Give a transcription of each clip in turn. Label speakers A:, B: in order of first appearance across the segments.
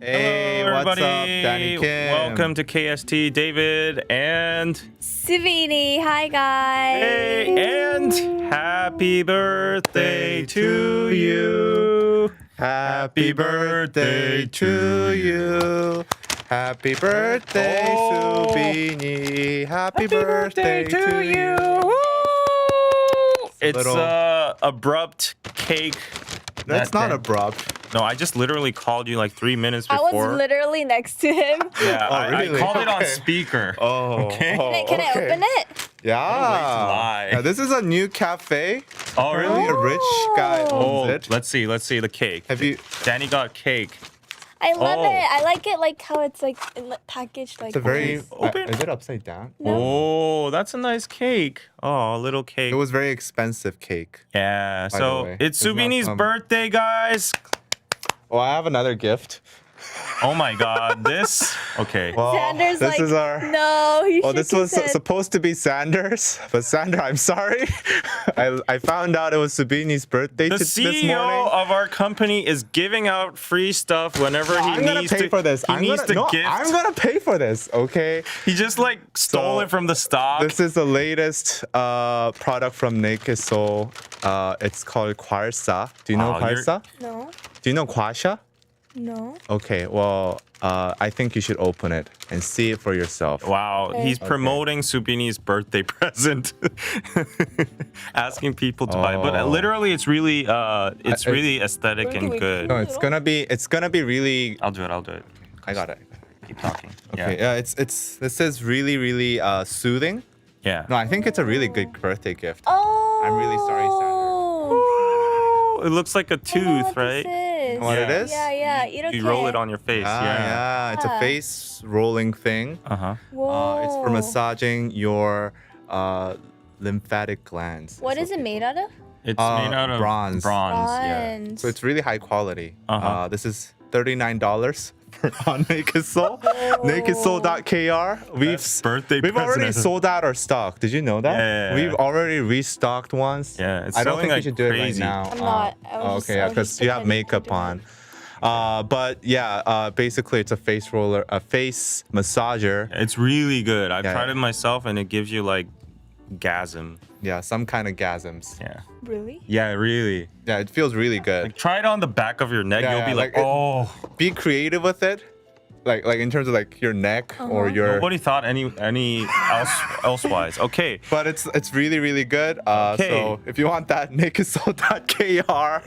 A: Hey,
B: Hello,
A: what's
B: everybody.
A: up, Danny Kim?
B: Welcome to KST, David and
C: Savini. Hi, guys.
B: hey, and happy birthday to you.
A: Happy birthday to you. Happy birthday, Subini. Happy birthday to you.
B: Woo! It's
A: little-
B: abrupt cake.
A: That's
B: that
A: not
B: day.
A: abrupt.
B: No, I just literally called you like 3 minutes
C: I
B: before.
C: was literally next to him.
B: Yeah,
A: Oh,
B: I
A: really?
B: called it on
A: Okay.
B: speaker.
A: Oh,
B: Okay.
C: Can I open it?
A: Yeah.
B: lie.
A: Yeah, this is a new cafe.
B: Oh, really?
A: A rich guy
B: Oh,
A: owns it.
B: let's see the cake.
A: Have you?
B: Danny got cake.
C: I love
B: Oh.
C: it. I like it like how it's like packaged like
A: It's a very.
C: this.
B: Open.
A: Is it upside down?
B: Oh, that's a nice cake. Oh, a little cake.
A: It was very expensive cake.
B: Yeah,
A: by the
B: so
A: way.
B: it's
A: It's not
B: Subini's
A: some-
B: birthday, guys.
A: Oh, I have another gift.
B: Oh my god, this. Okay.
A: Well,
C: Sanders
A: this
C: like,
A: is our.
C: no, he
A: Well, this
C: shook
A: was
C: his head.
A: supposed to be Sanders, but Sander, I'm sorry. I found out it was Subini's birthday
B: The
A: this
B: CEO
A: morning.
B: of our company is giving out free stuff whenever he
A: I'm gonna
B: needs
A: pay
B: to.
A: for this.
B: He needs to gift.
A: I'm gonna pay for this. Okay.
B: He just like stole
A: So,
B: it from the stock.
A: This is the latest product from Naked Soul. It's called Kwarsa. Do you know
B: Wow, you're-
A: Kwarsa?
C: No,
A: Do you know Kwasha?
C: no.
A: Okay. Well, I think you should open it and see it for yourself.
B: Wow,
C: Okay.
B: he's promoting Subini's birthday present, asking people to buy it. But
A: Oh.
B: literally, it's really aesthetic
C: Where can
B: and
C: we-
B: good.
A: No, it's gonna be really.
B: I'll do it.
A: I got it.
B: Keep talking.
A: Okay.
B: Yeah.
A: Yeah. This is really soothing.
B: Yeah.
A: No, I think it's a really good birthday gift.
C: Oh.
A: I'm really sorry,
B: Oh, it looks like a
C: I know
B: tooth,
C: what
B: right?
C: This is.
A: What it
B: Yeah.
A: is?
C: Yeah. You don't
B: You roll it on your face.
A: Yeah, it's a
C: Yeah.
A: face rolling thing.
B: Uh huh.
C: Whoa.
A: It's for massaging your lymphatic glands.
C: What is it made out of?
B: It's made out of
A: bronze.
B: Bronze. Yeah.
C: Bronze.
A: So it's really high quality.
B: Uh-huh.
A: This is $39 on Naked Soul. NakedSoul.kr.
B: Birthday
A: We've already
B: present.
A: sold out our stock. Did you know that?
B: Yeah.
A: We've already restocked once.
B: Yeah, it's
A: I don't
B: selling
A: think we
B: like
A: should do it right
B: crazy.
A: now.
C: I'm not. I was just-
A: okay,
C: I was
A: because
C: just
A: you have
C: pretending to
A: makeup
C: do
A: on.
C: it.
A: But yeah, basically it's a face roller, a face massager.
B: It's really good. I've
A: Yeah.
B: tried it myself, and it gives you like gasm.
A: Yeah, some kind of gasms.
B: Yeah.
C: Really?
B: Yeah, really.
A: Yeah, it feels really good.
B: Like try it on the back of your neck.
A: Yeah,
B: You'll be
A: yeah,
B: like,
A: like it-
B: oh.
A: Be creative with it, like in terms of like your neck or your.
B: Nobody thought any elsewise. Okay.
A: But it's really good.
B: Okay.
A: So if you want that, nakedsoul.kr.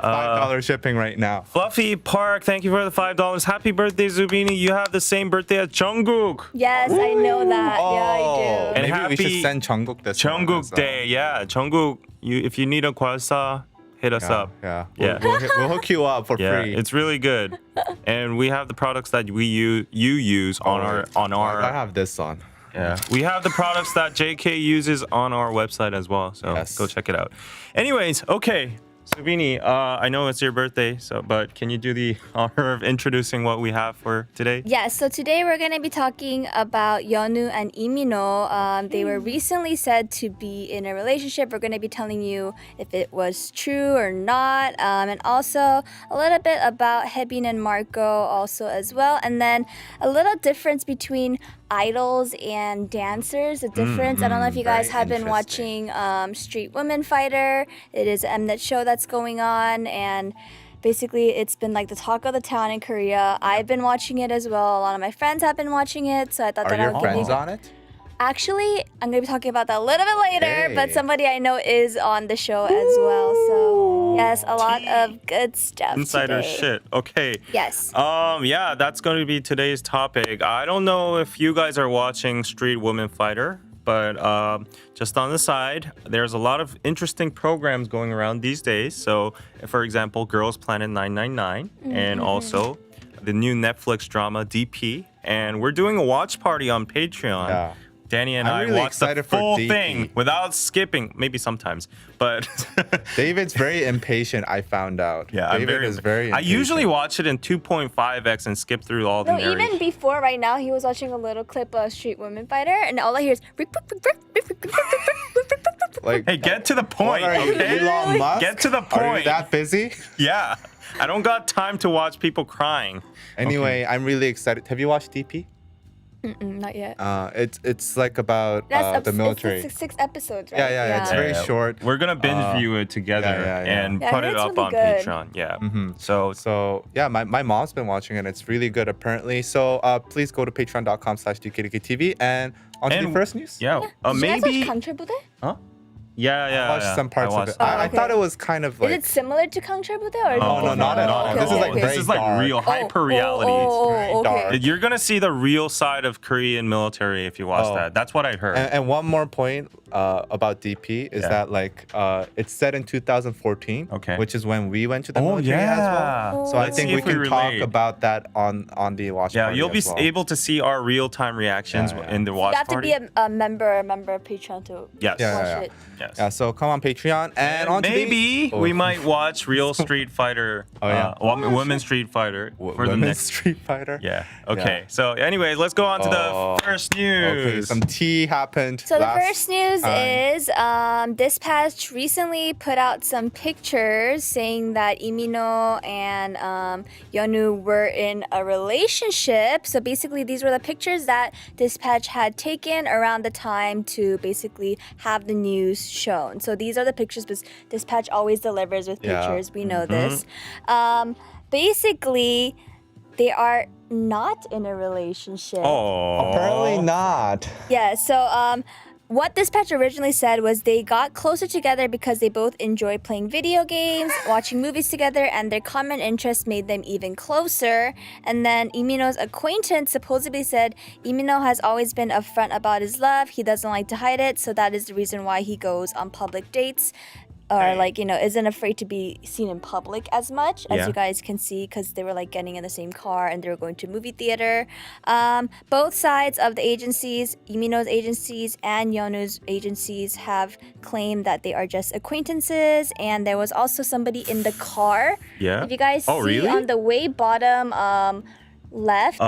A: $5 shipping right now.
B: Fluffy Park, thank you for the $5. Happy birthday, Zubini. You have the same birthday as Jungkook.
C: Yes, I know that. Yeah, I do.
B: And
A: Maybe we
B: happy
A: should send Jungkook this one
B: Jungkook
A: as well.
B: Day. Yeah, Jungkook. If you need a kwalsa, hit us up.
A: Yeah.
B: Yeah.
A: We'll hook you up for
B: Yeah,
A: free.
B: it's really good. And we have the products that you use on our
A: I have this on.
B: Yeah, we have the products that JK uses on our website as well. So
A: Yes.
B: go check it out. Anyways, okay, Subini, I know it's your birthday, but can you do the honor of introducing what we have for today?
C: Yes, so today we're going to be talking about Yeonwoo and Lee Minho. They were recently said to be in a relationship. We're going to be telling you if it was true or not, and also a little bit about Haebin and Marco also as well, and then a little difference between idols and dancers. The difference, I don't know if you guys
A: very
C: have been
A: interesting.
C: watching Street Women Fighter. It is an Mnet show that's going on, and basically it's been like the talk of the town in Korea. I've been watching it as well. A lot of my friends have been watching it, so I thought
A: Are
C: that I
A: your
C: would give
A: friends
C: you.
A: on it?
C: Actually, I'm gonna be talking about that a little bit later, but
A: Hey.
C: somebody I know is on the show as well. So yes, a lot of good stuff.
B: Insider
C: today.
B: shit. Okay.
C: Yes.
B: Yeah, that's going to be today's topic. I don't know if you guys are watching Street Woman Fighter, but just on the side, there's a lot of interesting programs going around these days. So, for example, Girls Planet 999, and also the new Netflix drama DP. And we're doing a watch party on Patreon.
A: Yeah.
B: Danny and
A: I'm
B: I
A: really
B: watched the
A: excited for
B: full
A: DP.
B: thing without skipping, maybe sometimes, but
A: David's very impatient, I found out.
B: yeah, I'm
A: David is very
B: I usually
A: impatient.
B: watch it in 2.5x and skip through all the
C: No,
B: narration.
C: even before right now, he was watching a little clip of Street Women Fighter, and all I hear is
A: Like,
B: Hey, get to the point,
A: what are you,
B: okay?
A: Elon Musk?
B: Get to the
A: Are you
B: point.
A: that busy?
B: Yeah. I don't got time to watch people crying.
A: Anyway, I'm really excited. Have you watched DP?
C: Not yet.
A: It's like about the military.
C: It's 6 episodes, right?
A: Yeah, it's very short.
B: We're gonna binge view it together
A: yeah.
B: and
C: Yeah, I
B: put
C: heard
B: it
C: it's
B: up
C: really
B: on
C: good.
B: Patreon. Yeah.
A: So yeah, my mom's been watching it. It's really good apparently. So please go to patreon.com/DKDKTV and on to the first news.
B: Yeah.
C: Did you guys
B: Maybe.
C: watch 강철부대?
B: Huh? Yeah.
A: I watched some parts of it.
C: Oh,
A: I
C: okay.
A: thought it was kind of like.
C: Is it similar to 강철부대 or?
A: Oh, no, not at all.
C: Okay,
A: This is
C: okay,
A: like
C: okay.
B: This is like
A: dark.
B: real hyper reality.
C: Oh,
A: dark.
C: okay.
B: You're gonna see the real side of Korean military if you watch that. That's what I heard.
A: And one more point about DP is that like it's set in 2014,
B: Okay.
A: which is when we went to the military as well. So I
B: Let's
A: think
B: see
A: we
B: if we
A: can talk
B: relate.
A: about that on the watch
B: Yeah,
A: party
B: you'll be
A: as well.
B: able to see our real-time reactions
A: Yeah.
B: in the
C: You
B: watch
C: have to
B: party.
C: be a member of Patreon to
B: Yes.
A: Yeah,
C: watch
A: yeah.
C: it.
B: Yes.
A: Yeah, so come on Patreon and on
B: Maybe we might watch real Street Fighter. Women's Street Fighter for the
A: Women's
B: next.
A: Street Fighter.
B: Yeah. Okay. So, anyways, let's go on to the first news.
A: Okay, some tea happened.
C: So the
A: last
C: first news
A: time.
C: is Dispatch recently put out some pictures saying that Lee Minho and Yeonwoo were in a relationship. So basically, these were the pictures that Dispatch had taken around the time to basically have the news shown. So these are the pictures because Dispatch always delivers with
A: Yeah.
C: pictures. We know this. Basically, they are not in a relationship.
B: Oh.
A: Apparently not.
C: Yeah, so what Dispatch originally said was they got closer together because they both enjoy playing video games, watching movies together, and their common interests made them even closer. And then Lee Minho's acquaintance supposedly said Lee Minho has always been upfront about his love. He doesn't like to hide it, so that is the reason why he goes on public dates. Or isn't afraid to be seen in public as much as
B: Yeah.
C: you guys can see because they were like getting in the same car and they were going to movie theater. Both sides of the agencies, Lee Minho's agencies and Yeonwoo's agencies, have claimed that they are just acquaintances. And there was also somebody in the car.
B: Yeah.
C: If you guys see
B: really?
C: on the way bottom left,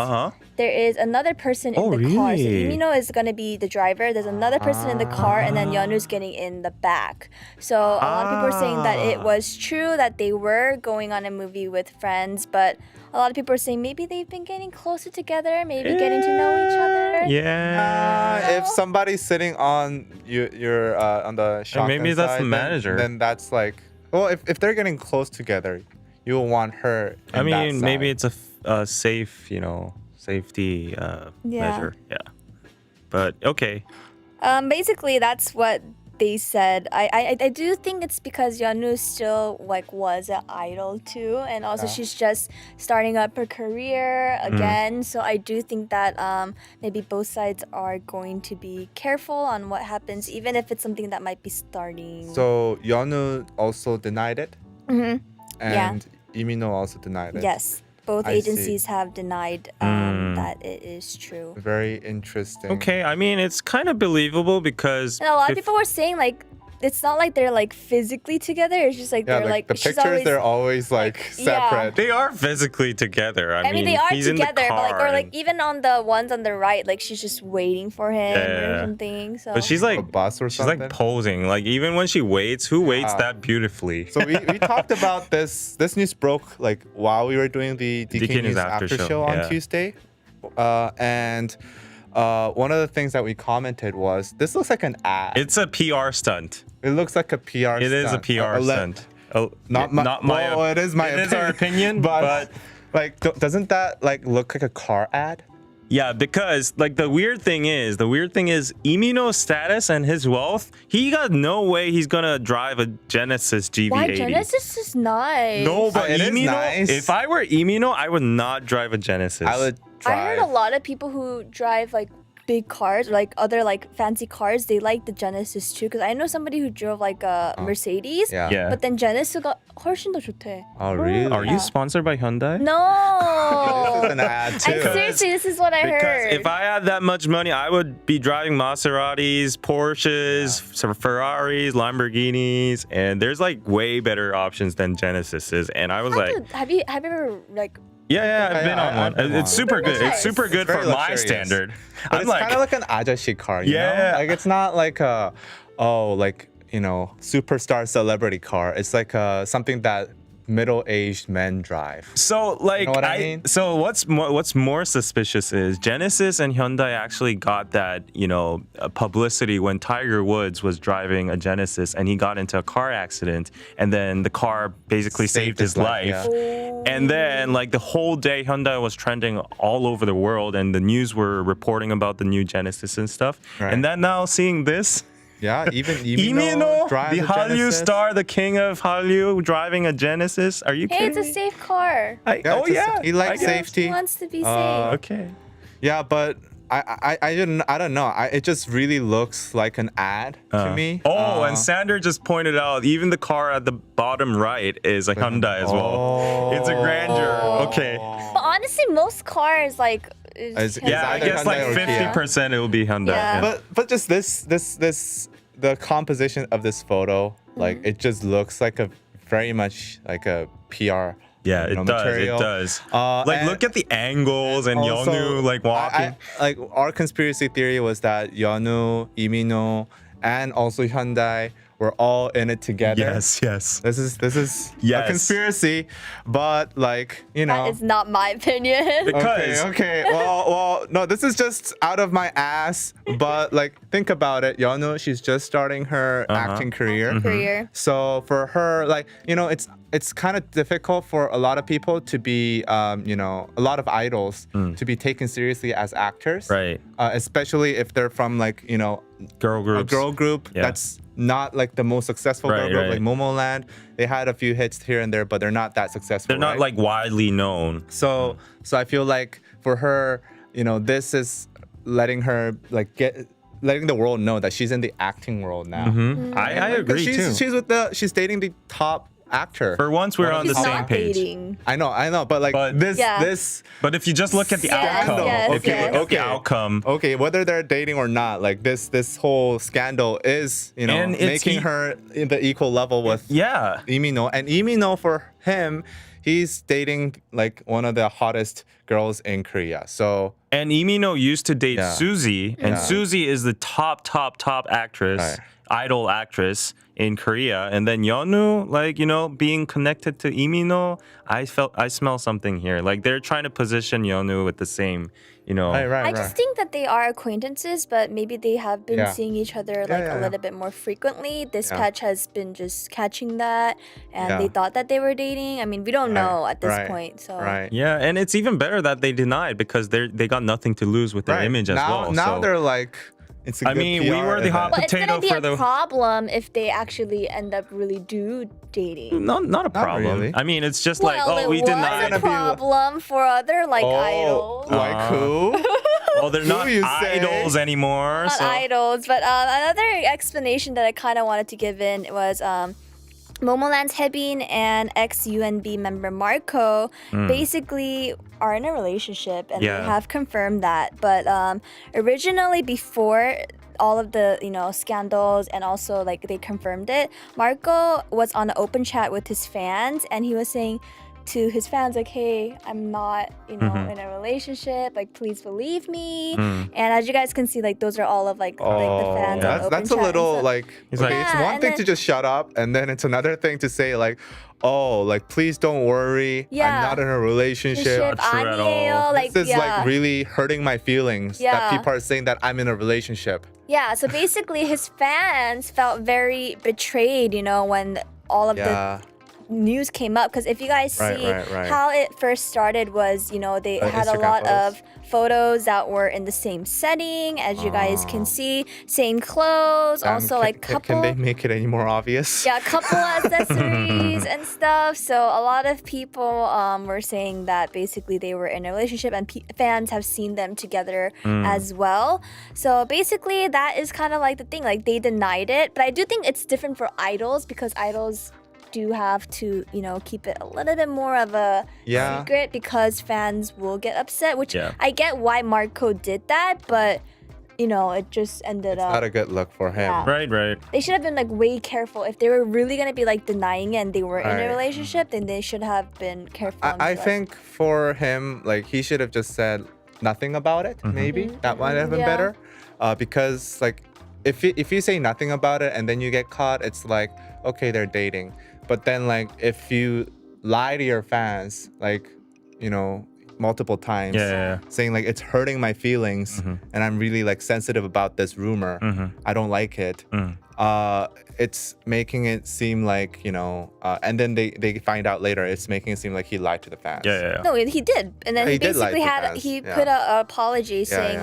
C: there is another person in the car. So
B: really?
C: Lee Minho is going to be the driver. There's another person in the car, and then Yeonwoo's getting in the back. So a lot of people are saying that it was true that they were going on a movie with friends, but a lot of people are saying maybe they've been getting closer together, maybe getting to know each other.
B: Yeah.
A: If somebody's sitting on your on the shotgun
B: maybe that's
A: side,
B: the manager.
A: Then that's like, well, if they're getting close together, you will want her.
B: I
A: in that
B: mean, maybe
A: side.
B: it's a safe, safety measure. Yeah. But okay.
C: Basically, that's what they said. I do think it's because Yeonwoo still was an idol too, and also she's just starting up her career again. So I do think that maybe both sides are going to be careful on what happens, even if it's something that might be starting.
A: So Yeonwoo also denied it,
C: Mhm.
A: and Lee Minho also denied it.
C: Yes, both
A: I see.
C: agencies have denied that it is true.
A: Very interesting.
B: Okay. I mean, it's kind of believable because
C: And a lot of people were saying it's not like they're physically together. It's just
A: Yeah,
C: they're
A: like the
C: she's
A: pictures,
C: always,
A: they're always
C: yeah.
A: separate.
B: they are physically together. I mean,
C: they are
B: he's
C: together,
B: in the car
C: but
B: and-
C: even on the ones on the right, she's just waiting for him or
B: Yeah.
C: something. So
B: But she's
A: A bus or
B: she's
A: something.
B: posing. Even when she waits, who waits that beautifully?
A: So we talked about this. This news broke while we were doing the DK News after show on
B: yeah.
A: Tuesday, and one of the things that we commented was this looks like an ad.
B: It's a PR stunt.
A: It looks like a PR.
B: It is a
A: stunt.
B: PR stunt. Oh,
A: Not my. Well, it is my.
B: It is our opinion,
A: but doesn't that look like a car ad?
B: yeah, because the weird thing is Lee Minho's status and his wealth. He got no way he's gonna drive a Genesis GV80.
C: why Genesis is nice.
B: No, but
A: It is
B: Lee Minho,
A: nice.
B: if I were Lee Minho, I would not drive a Genesis.
A: I would
C: I
A: drive.
C: heard a lot of people who drive big cars, other fancy cars. They like the Genesis too. Because I know somebody who drove a Mercedes.
A: Yeah.
B: Yeah.
C: But then Genesis가 훨씬 더 좋대.
A: Oh really?
B: Are you sponsored by Hyundai?
C: No.
A: This is an ad too.
C: Seriously, this is what I
B: Because
C: heard.
B: if I had that much money, I would be driving Maseratis, Porsches, some Ferraris, Lamborghinis, and there's way better options than Genesises. And I was
C: have you ever
B: yeah, I've been
A: Yeah,
B: on
A: I've
B: one.
A: been
B: It's
A: on.
B: super good.
C: Nice.
B: It's super good
A: Very
B: for my
A: luxurious.
B: standard.
A: But
B: I'm
A: it's kind of like an ajashi car, you
B: Yeah.
A: know? It's not like a, superstar celebrity car. It's like something that middle-aged men drive.
B: So like
A: know what I mean?
B: So what's more suspicious is Genesis and Hyundai actually got that publicity when Tiger Woods was driving a Genesis and he got into a car accident and then the car basically saved his life.
A: Yeah.
B: And then like the whole day Hyundai was trending all over the world and the news were reporting about the new Genesis and stuff.
A: Right.
B: And then now seeing this.
A: Yeah, even
B: Lee
A: Lee
B: Minho,
A: drives
B: the
A: a
B: Hallyu
A: Genesis.
B: star, the king of Hallyu, driving a Genesis. Are you
C: Hey,
B: kidding
C: it's a
B: me?
C: safe car.
B: Oh yeah,
A: He likes
B: I guess.
A: safety.
C: He wants to be safe.
B: Okay.
A: Yeah, but I don't know. It just really looks like an ad to me.
B: Oh, and Sander just pointed out even the car at the bottom right is a Hyundai as well. It's a grandeur. Okay.
C: But honestly, most cars like.
B: Yeah, I
A: either
B: guess like
A: Hyundai or Kia.
B: 50% it will be Hyundai.
C: Yeah.
A: But just this the composition of this photo, like it just looks like a very much like a PR.
B: Yeah, it does.
A: material.
B: It does. Like,
A: and
B: look at the angles and
A: also,
B: Yeonwoo like walking.
A: like our conspiracy theory was that Yeonwoo, Lee Minho, and also Hyundai were all in it together.
B: Yes, yes.
A: This is
B: Yes.
A: a conspiracy, but like
C: That is not my opinion.
B: Because
A: Okay. Well, no, this is just out of my ass. But like, think about it. Yeonwoo, she's just starting her acting career.
C: Career.
A: So for her, like, it's kind of difficult for a lot of people to be, a lot of idols to be taken seriously as actors.
B: Right.
A: Especially if they're from like,
B: girl
A: a
B: groups.
A: girl group
B: Yeah.
A: that's not like the most successful girl
B: Right,
A: group,
B: right.
A: like Momoland. They had a few hits here and there, but they're not that successful.
B: They're not
A: right?
B: like widely known.
A: So I feel like for her, this is letting her like letting the world know that she's in the acting world now.
B: I agree too.
A: She's dating the top actor.
B: For once, we're on the
C: He's
B: same
C: not
B: page.
C: dating.
A: I know, but like
B: But-
A: this.
B: But if you just look at the
C: Yes,
B: outcome,
C: yes,
B: if you look at
A: yes.
B: the outcome,
A: Okay, whether they're dating or not, like this whole scandal is,
B: And it's
A: making her in the equal level with
B: yeah.
A: Lee Minho. And Lee Minho, for him, he's dating like one of the hottest girls in Korea. So
B: And Lee Minho used to date
A: Yeah.
B: Suzy, and
A: Yeah.
B: Suzy is the top actress,
A: Right.
B: idol actress in Korea. And then Yeonwoo, like, being connected to Lee Minho, I smell something here. Like they're trying to position Yeonwoo with the same,
A: right.
C: I just think that they are acquaintances, but maybe they have been
A: Yeah.
C: seeing each other like
A: yeah.
C: a little bit more frequently. This
A: Yeah.
C: patch has been just catching that, and
A: Yeah.
C: they thought that they were dating. I mean, we don't know at this point. So
A: Right.
B: Yeah, and it's even better that they denied because they got nothing to lose with their
A: Right.
B: image as well.
A: Now
B: so.
A: they're like, it's a
B: I
A: good
B: mean, we
A: PR
B: were the
A: event.
B: hot
C: but it's
B: potato
C: gonna be
B: for
C: a
B: the.
C: problem if they actually end up really dating.
B: Not a problem.
A: really.
B: I mean, it's just like,
C: Well,
B: we
C: it was
B: denied.
C: a problem for other idols.
A: Like who?
B: Well, they're not
A: you say?
B: idols anymore.
C: Not
B: so.
C: idols, but another explanation that I kind of wanted to give in was Momoland's Hebin and ex-UNB member Marco basically are in a relationship, and
B: Yeah.
C: they have confirmed that. But originally, before all of the scandals and also like they confirmed it, Marco was on an open chat with his fans, and he was saying to his fans like, hey, I'm not in a relationship, like please believe me. And as you guys can see, like those are all of like the fans on open
A: that's a
C: chat and
A: little
C: stuff.
A: like,
B: He's
A: okay,
B: like-
A: it's
C: Yeah,
A: one
C: and
A: thing
C: then-
A: to just shut up, and then it's another thing to say like, oh, like please don't worry,
C: Yeah.
A: I'm not in a relationship.
B: Not true at all.
C: 아니에요, like
A: This is
C: yeah.
A: like really hurting my feelings
C: Yeah.
A: that people are saying that I'm in a relationship.
C: Yeah, so basically his fans felt very betrayed, when all of the
A: Yeah.
C: news came up. Because if you guys
A: Right,
C: see
A: right.
C: how it first started was, they had a
A: Instagram
C: lot
A: photos.
C: of photos that were in the same setting, as you guys can see, same clothes, also like couple.
A: Can they make it any more obvious?
C: Yeah, couple accessories and stuff. So a lot of people were saying that basically they were in a relationship, and fans have seen them together as well. So basically, that is kind of like the thing. Like they denied it, but I do think it's different for idols because idols do have to, keep it a little bit more of a
A: Yeah.
C: secret because fans will get upset. Which
B: Yeah.
C: I get why Marco did that, but it just ended up.
A: Not a good look for him.
C: Yeah.
B: Right.
C: They should have been like way careful. If they were really gonna be like denying it and they were in
A: Right.
C: a relationship, then they should have been careful. and
A: I
C: be like,
A: think for him, like he should have just said nothing about it. Maybe that might have been
C: Yeah.
A: better, because like if you say nothing about it and then you get caught, it's like, okay, they're dating. But then like if you lie to your fans, like, you know, multiple times, saying like it's hurting my feelings and I'm really like sensitive about this rumor, I don't like it. It's making it seem like, you know, and then they find out later it's making it seem like he lied to the fans.
C: No, he did, and then he
A: did lie
C: basically
A: to
C: had
A: fans,
C: put an apology saying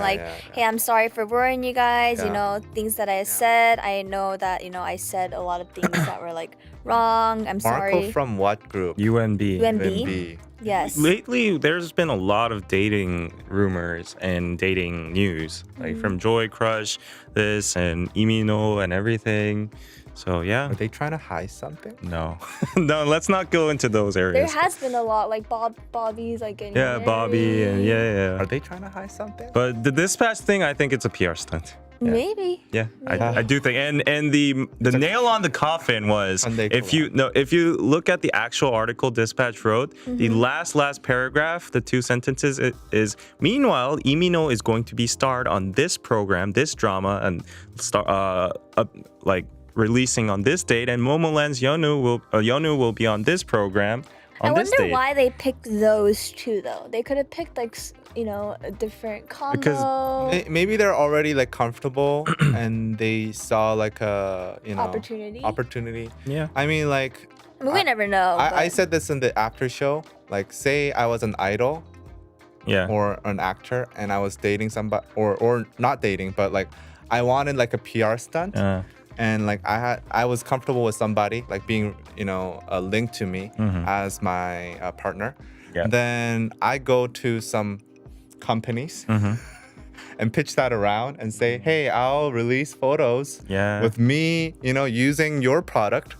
C: hey, I'm sorry for worrying you guys. You know, things that I said. I know that, you know, I said a lot of things that were like wrong. I'm sorry.
A: Marco from what group?
B: UNB.
C: UNB. Yes.
B: Lately, there's been a lot of dating rumors and dating news, like from Joy Crush, this and Imino and everything. So yeah.
A: Are they trying to hide something?
B: No, no. Let's not go into those areas.
C: There has been a lot, like Bobby's like getting married.
B: Bobby and
A: Are they trying to hide something?
B: But the dispatch thing, I think it's a PR stunt.
C: Maybe.
B: Yeah, I do think, and the nail on the coffin was if you look at the actual article Dispatch wrote, the last paragraph, the 2 sentences is meanwhile Imino is going to be starred on this program, this drama, and like releasing on this date, and Momoland's Yeonwoo will be on this program on this date.
C: I wonder why they picked those 2 though. They could have picked like, you know, a different combo.
A: Because maybe they're already like comfortable and they saw like a, you know, opportunity.
B: Yeah.
A: I mean, like,
C: we never know.
A: I said this in the after show. Like, say I was an idol, or an actor, and I was dating somebody, or not dating, but like I wanted like a PR stunt. And like I was comfortable with somebody like being, you know, linked to me as my partner. Then I go to some companies and pitch that around and say, hey, I'll release photos with me, you know, using your product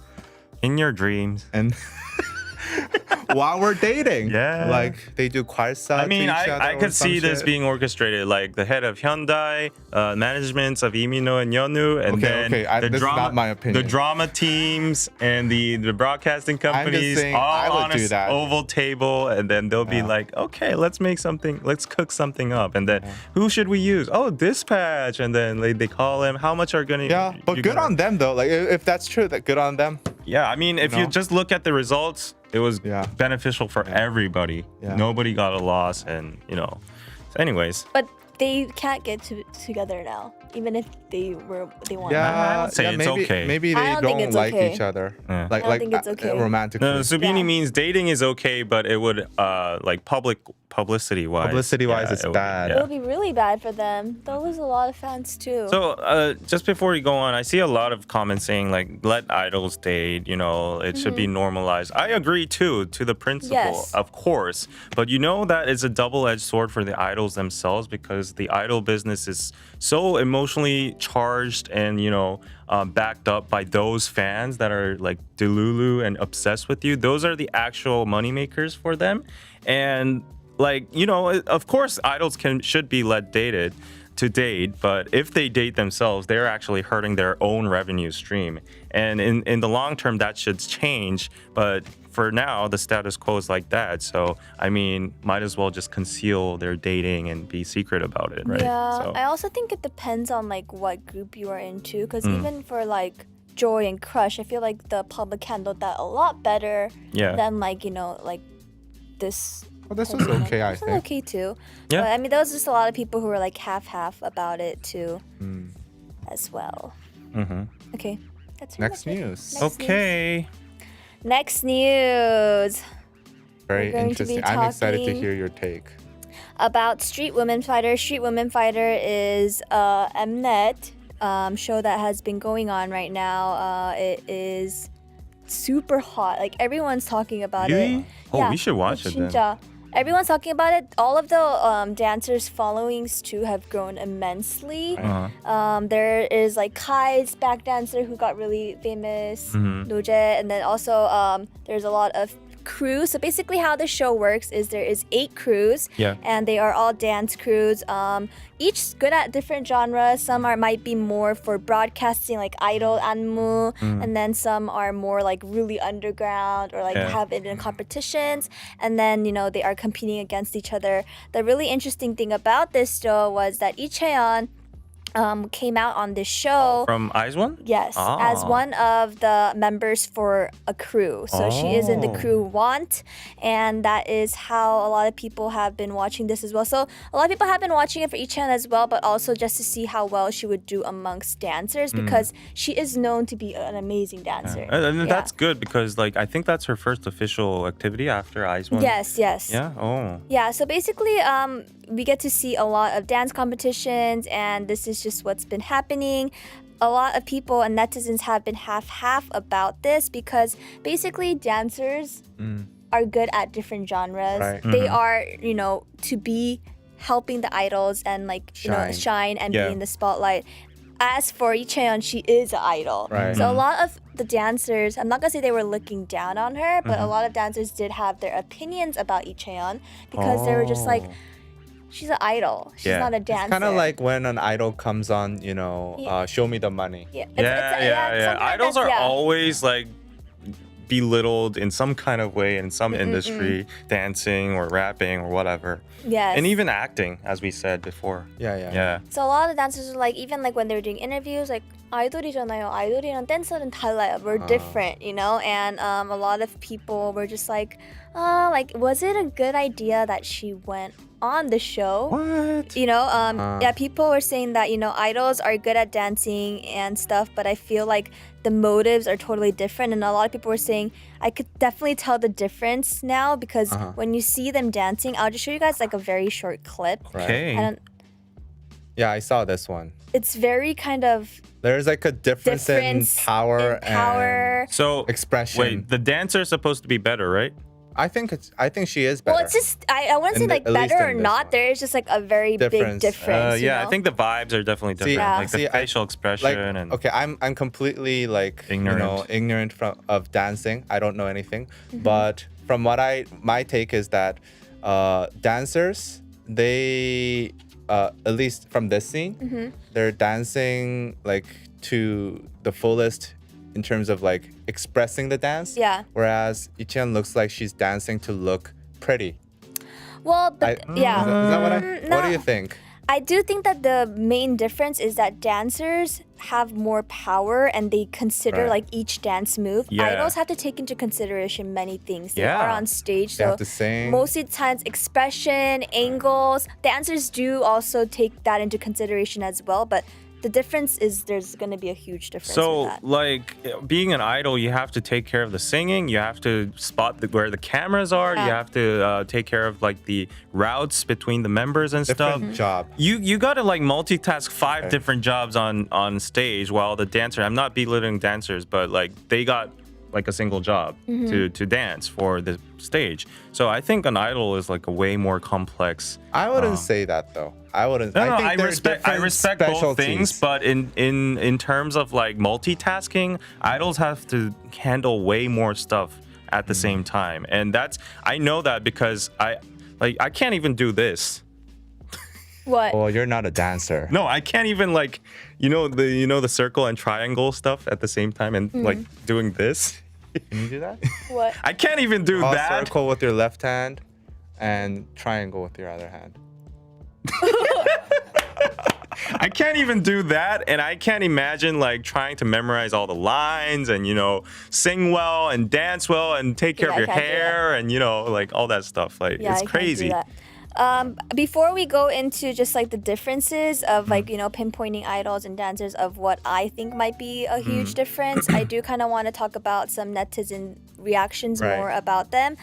B: in your dreams
A: and while we're dating.
B: Yeah.
A: Like they do kwarsa.
B: I mean, I could see this being orchestrated, like the head of Hyundai, managements of Imino and Yeonwoo, and
A: this is not my opinion.
B: The drama teams and the broadcasting companies all on a oval table, and then they'll be like, okay, let's cook something up, and then who should we use? Oh, Dispatch, and then they call him. How much are gonna?
A: Yeah, but good on them though. Like if that's true, that good on them.
B: Yeah, I mean, if you just look at the results, it was beneficial for everybody. Nobody got a loss, and you know. So anyways.
C: But they can't get together now, even if they want.
B: I would say it's okay.
A: Maybe they don't like each other.
C: I don't think it's okay.
A: Romantically.
B: No, Subini means dating is okay, but it would like publicity wise.
A: Publicity wise, it's bad.
C: It would be really bad for them. They'll lose a lot of fans too.
B: So just before we go on, I see a lot of comments saying like, let idols date. You know, it should be normalized. I agree too, to the principle, of course. But you know that it's a double-edged sword for the idols themselves, because the idol business is so emotionally charged and, you know, backed up by those fans that are like delulu and obsessed with you. Those are the actual moneymakers for them. And like, you know, of course idols should be let to date, but if they date themselves, they're actually hurting their own revenue stream. And in the long term, that should change. But for now, the status quo is like that. So, I mean, might as well just conceal their dating and be secret about it, right?
C: Yeah,
B: so.
C: I also think it depends on like what group you are into. Because even for like Joy and Crush, I feel like the public handled that a lot better than like, you know, like this.
A: Well, this was okay, I think.
C: This was okay too.
B: Yeah.
C: But I mean, there was just a lot of people who were like half about it too, as well. Okay. That's
A: Next news.
C: Next news.
A: Very interesting. I'm excited to hear your take.
C: About Street Women Fighter. Street Women Fighter is a Mnet show that has been going on right now. It is super hot. Like everyone's talking about it.
B: Oh, we should watch it then.
C: Everyone's talking about it. All of the dancers' followings too have grown immensely. There is like Kai's back dancer who got really famous, Noje, and then also there's a lot of crews. So basically how the show works is there is 8 crews and they are all dance crews. Each good at different genres. Some might be more for broadcasting like idol, anmu, and then some are more like really underground or like have it in competitions, and then, you know, they are competing against each other. The really interesting thing about this show was that Lee Chaeyeon came out on this show.
B: From IZ*ONE?
C: Yes, as one of the members for a crew. So she is in the crew Want, and that is how a lot of people have been watching this as well. So a lot of people have been watching it for Ichan as well, but also just to see how well she would do amongst dancers because she is known to be an amazing dancer.
B: And that's good because like I think that's her first official activity after IZ*ONE.
C: Yes.
B: Yeah. Oh.
C: Yeah. So basically, we get to see a lot of dance competitions, and this is just what's been happening. A lot of people and netizens have been half-half about this because basically dancers are good at different genres.
A: Right.
C: They are, to be helping the idols and like shine and be in the spotlight. As for Lee Chaeyeon, she is an idol.
A: Right.
C: So a lot of the dancers, I'm not gonna say they were looking down on her, but a lot of dancers did have their opinions about Lee Chaeyeon because they were just like, she's an idol. She's not a dancer.
A: It's kind of like when an idol comes on, show me the money.
B: Yeah. Idols are always like belittled in some kind of way in some industry, dancing or rapping or whatever.
C: Yes.
B: And even acting, as we said before.
A: Yeah.
C: So a lot of the dancers are like, even like when they're doing interviews, like 아이돌이잖아요. 아이돌이랑 댄서는 달라요. We're different, And a lot of people were just like, was it a good idea that she went on the show?
A: What?
C: People were saying that, idols are good at dancing and stuff, but I feel like the motives are totally different. And a lot of people were saying, I could definitely tell the difference now because when you see them dancing, I'll just show you guys like a very short clip.
B: Okay.
A: Yeah, I saw this one.
C: It's very kind of...
A: There's like a difference in power and
B: so
A: expression.
B: Wait, the dancer is supposed to be better, right?
A: I think she is better.
C: Well, it's just I wouldn't say like better or not. There is just like a very big difference.
B: I think the vibes are definitely different. Like the facial expression and
A: okay, I'm completely like ignorant of dancing. I don't know anything. But from what my take is that dancers, they at least from this scene, they're dancing like to the fullest in terms of like expressing the dance.
C: Yeah.
A: Whereas Icheon looks like she's dancing to look pretty.
C: Well, but
A: Is that what do you think?
C: I do think that the main difference is that dancers have more power and they consider like each dance move. Idols have to take into consideration many things. They are on stage,
A: they
C: so
A: have to sing.
C: most of the times expression, angles, dancers do also take that into consideration as well, but the difference is there's going to be a huge difference.
B: So,
C: with that.
B: like, being an idol, you have to take care of the singing. You have to spot where the cameras are. You have to take care of, like, the routes between the members and stuff.
A: Different job.
B: You got to, like, multitask 5 different jobs on stage while the dancer... I'm not belittling dancers, but, like, they got, like, a single job to dance for the stage. So I think an idol is, like, a way more complex...
A: I wouldn't say that, though. I wouldn't.
B: I respect both things, but in terms of like multitasking, idols have to handle way more stuff at the same time, and I know that because I can't even do this.
C: What?
A: Well, you're not a dancer.
B: No, I can't even like the circle and triangle stuff at the same time and like doing this.
A: Can you do that?
C: What?
B: I can't even do that.
A: Circle with your left hand and triangle with your other hand.
B: I can't even do that, and I can't imagine like trying to memorize all the lines and sing well and dance well and take care of your hair and like all that stuff. Like it's crazy.
C: Before we go into just like the differences of like pinpointing idols and dancers of what I think might be a huge difference, I do kind of want to talk about some netizen reactions more about them.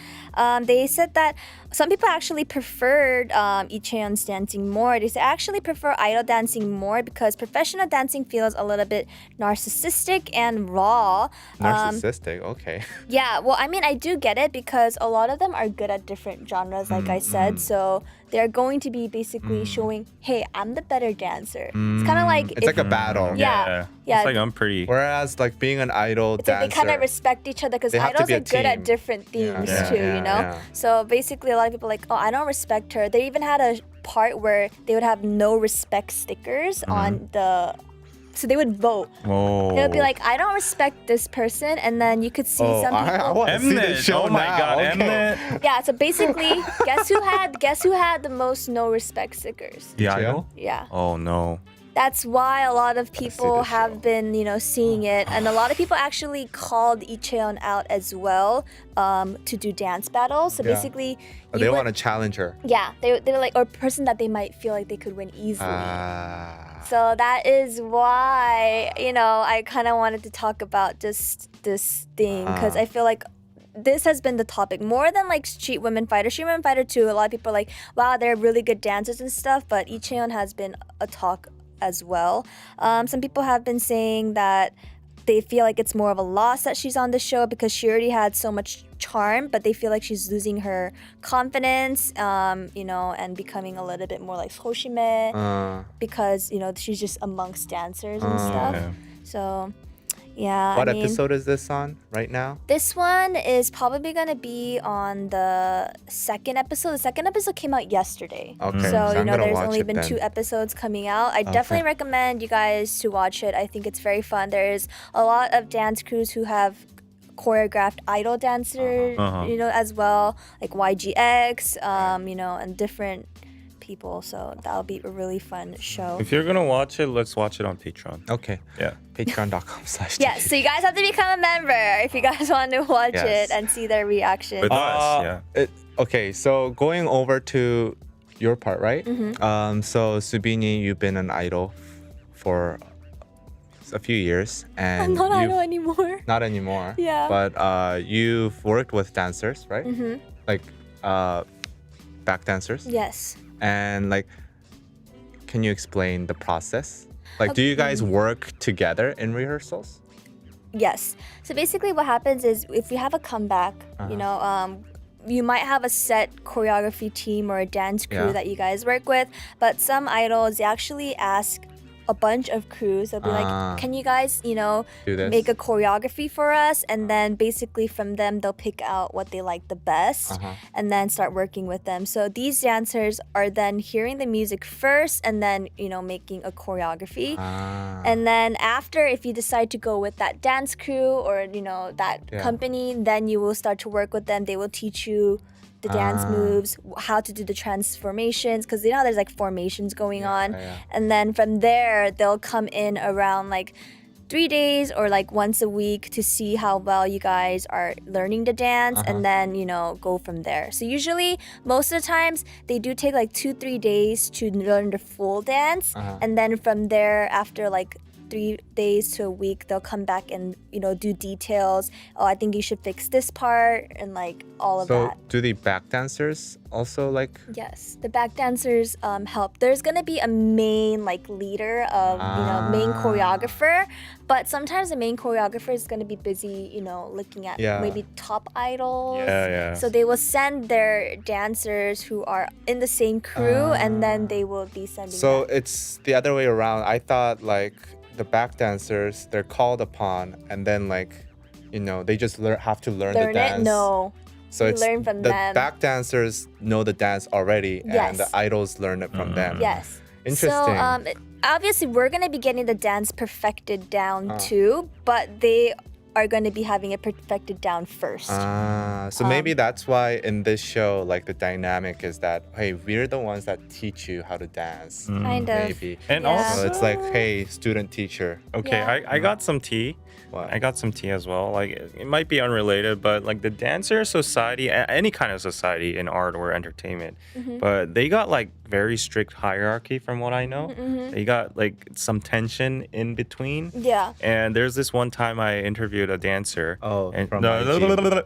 C: They said that some people actually preferred Lee Chaeyeon's dancing more. They actually prefer idol dancing more because professional dancing feels a little bit narcissistic and raw.
A: Narcissistic, okay.
C: Yeah, well, I mean, I do get it because a lot of them are good at different genres, like I said. So they're going to be basically showing, hey, I'm the better dancer. It's kind of like...
A: It's like a battle.
C: Yeah.
B: It's like I'm pretty...
A: Whereas like being an idol dancer...
C: Like they kind of respect each other because idols are good at different things too,
A: Yeah.
C: So basically a lot of people are like, oh, I don't respect her. They even had a part where they would have no respect stickers on the... So they would vote.
B: Oh.
C: They would be like, I don't respect this person, and then you could see some people.
A: I want to see the show
B: my God,
A: okay.
B: Mnet.
C: Yeah, so basically, guess who had the most no respect stickers?
B: The idol?
C: Yeah.
B: Oh no.
C: That's why a lot of
A: see
C: people
A: the
C: have
A: show.
C: been, seeing it, and a lot of people actually called Lee Cheon out as well to do dance battles. So
A: Yeah.
C: basically,
A: They want to challenge her.
C: Yeah, they're like, or person that they might feel like they could win easily. So that is why, I kind of wanted to talk about just this thing because I feel like this has been the topic more than like Street Women Fighter. Street Women Fighter 2, a lot of people are like, wow, they're really good dancers and stuff, but Lee Cheon has been a talk as well. Some people have been saying that they feel like it's more of a loss that she's on the show because she already had so much charm, but they feel like she's losing her confidence, and becoming a little bit more like Soshime because, she's just amongst dancers and stuff.
B: Yeah.
C: So, yeah.
A: What episode is this on right now?
C: This one is probably going to be on the second episode. The second episode came out yesterday.
A: Okay.
C: So,
A: I'm gonna
C: there's
A: watch
C: only
A: it
C: been
A: then.
C: 2 episodes coming out. I definitely recommend you guys to watch it. I think it's very fun. There's a lot of dance crews who have choreographed idol dancers, as well, like YGX, and different people. So that'll be a really fun show.
B: If you're gonna watch it, let's watch it on Patreon.
A: Okay.
B: Yeah.
A: Patreon.com/.
C: Yeah, so you guys have to become a member if you guys want to watch
A: Yes.
C: it and see their reaction.
B: With us, yeah.
A: Okay, so going over to your part, right? So Subini, you've been an idol for a few years, and
C: I'm not
A: you've-
C: idol anymore.
A: Not anymore.
C: Yeah.
A: But you've worked with dancers, right? Like back dancers.
C: Yes.
A: And like, can you explain the process? Like, do you guys work together in rehearsals?
C: Yes. So basically what happens is if we have a comeback, you might have a set choreography team or a dance crew that you guys work with, but some idols, they actually ask a bunch of crews. They'll be like, can you guys,
A: Do this?
C: make a choreography for us? And then basically from them, they'll pick out what they like the best and then start working with them. So these dancers are then hearing the music first and then, making a choreography. And then after, if you decide to go with that dance crew or, that company, then you will start to work with them. They will teach you the dance moves, how to do the transformations, because there's like formations going on. And then from there, they'll come in around like 3 days or like once a week to see how well you guys are learning the dance and then, go from there. So usually, most of the times, they do take like 2-3 days to learn the full dance. And then from there, after like 3 days to a week, they'll come back and do details. Oh, I think you should fix this part and like all of that.
A: So do the back dancers also like?
C: Yes, the back dancers help. There's gonna be a main like leader of main choreographer, but sometimes the main choreographer is gonna be busy looking at maybe top idols.
B: Yeah.
C: So they will send their dancers who are in the same crew, and then they will be sending.
A: So it's the other way around. I thought like the back dancers, they're called upon, and then like, they just have to learn the dance.
C: No.
A: So
C: You
A: it's
C: learn from
A: the
C: them.
A: back dancers know the dance already, and the idols learn it from them.
C: Yes.
A: Interesting.
C: So obviously we're gonna be getting the dance perfected down too, but they are going to be having it perfected down first.
A: So maybe that's why in this show, like the dynamic is that, hey, we're the ones that teach you how to dance.
C: Kind of.
A: Maybe.
B: And
C: Yeah.
B: also,
A: So it's like, hey, student teacher.
B: okay,
C: Yeah.
B: I got some tea.
A: What?
B: I got some tea as well. Like it might be unrelated, but like the dancer society, any kind of society in art or entertainment, but they got like very strict hierarchy from what I know. They got like some tension in between.
C: Yeah.
B: And there's this one time I interviewed a dancer.
A: Oh,
B: and
A: from IG.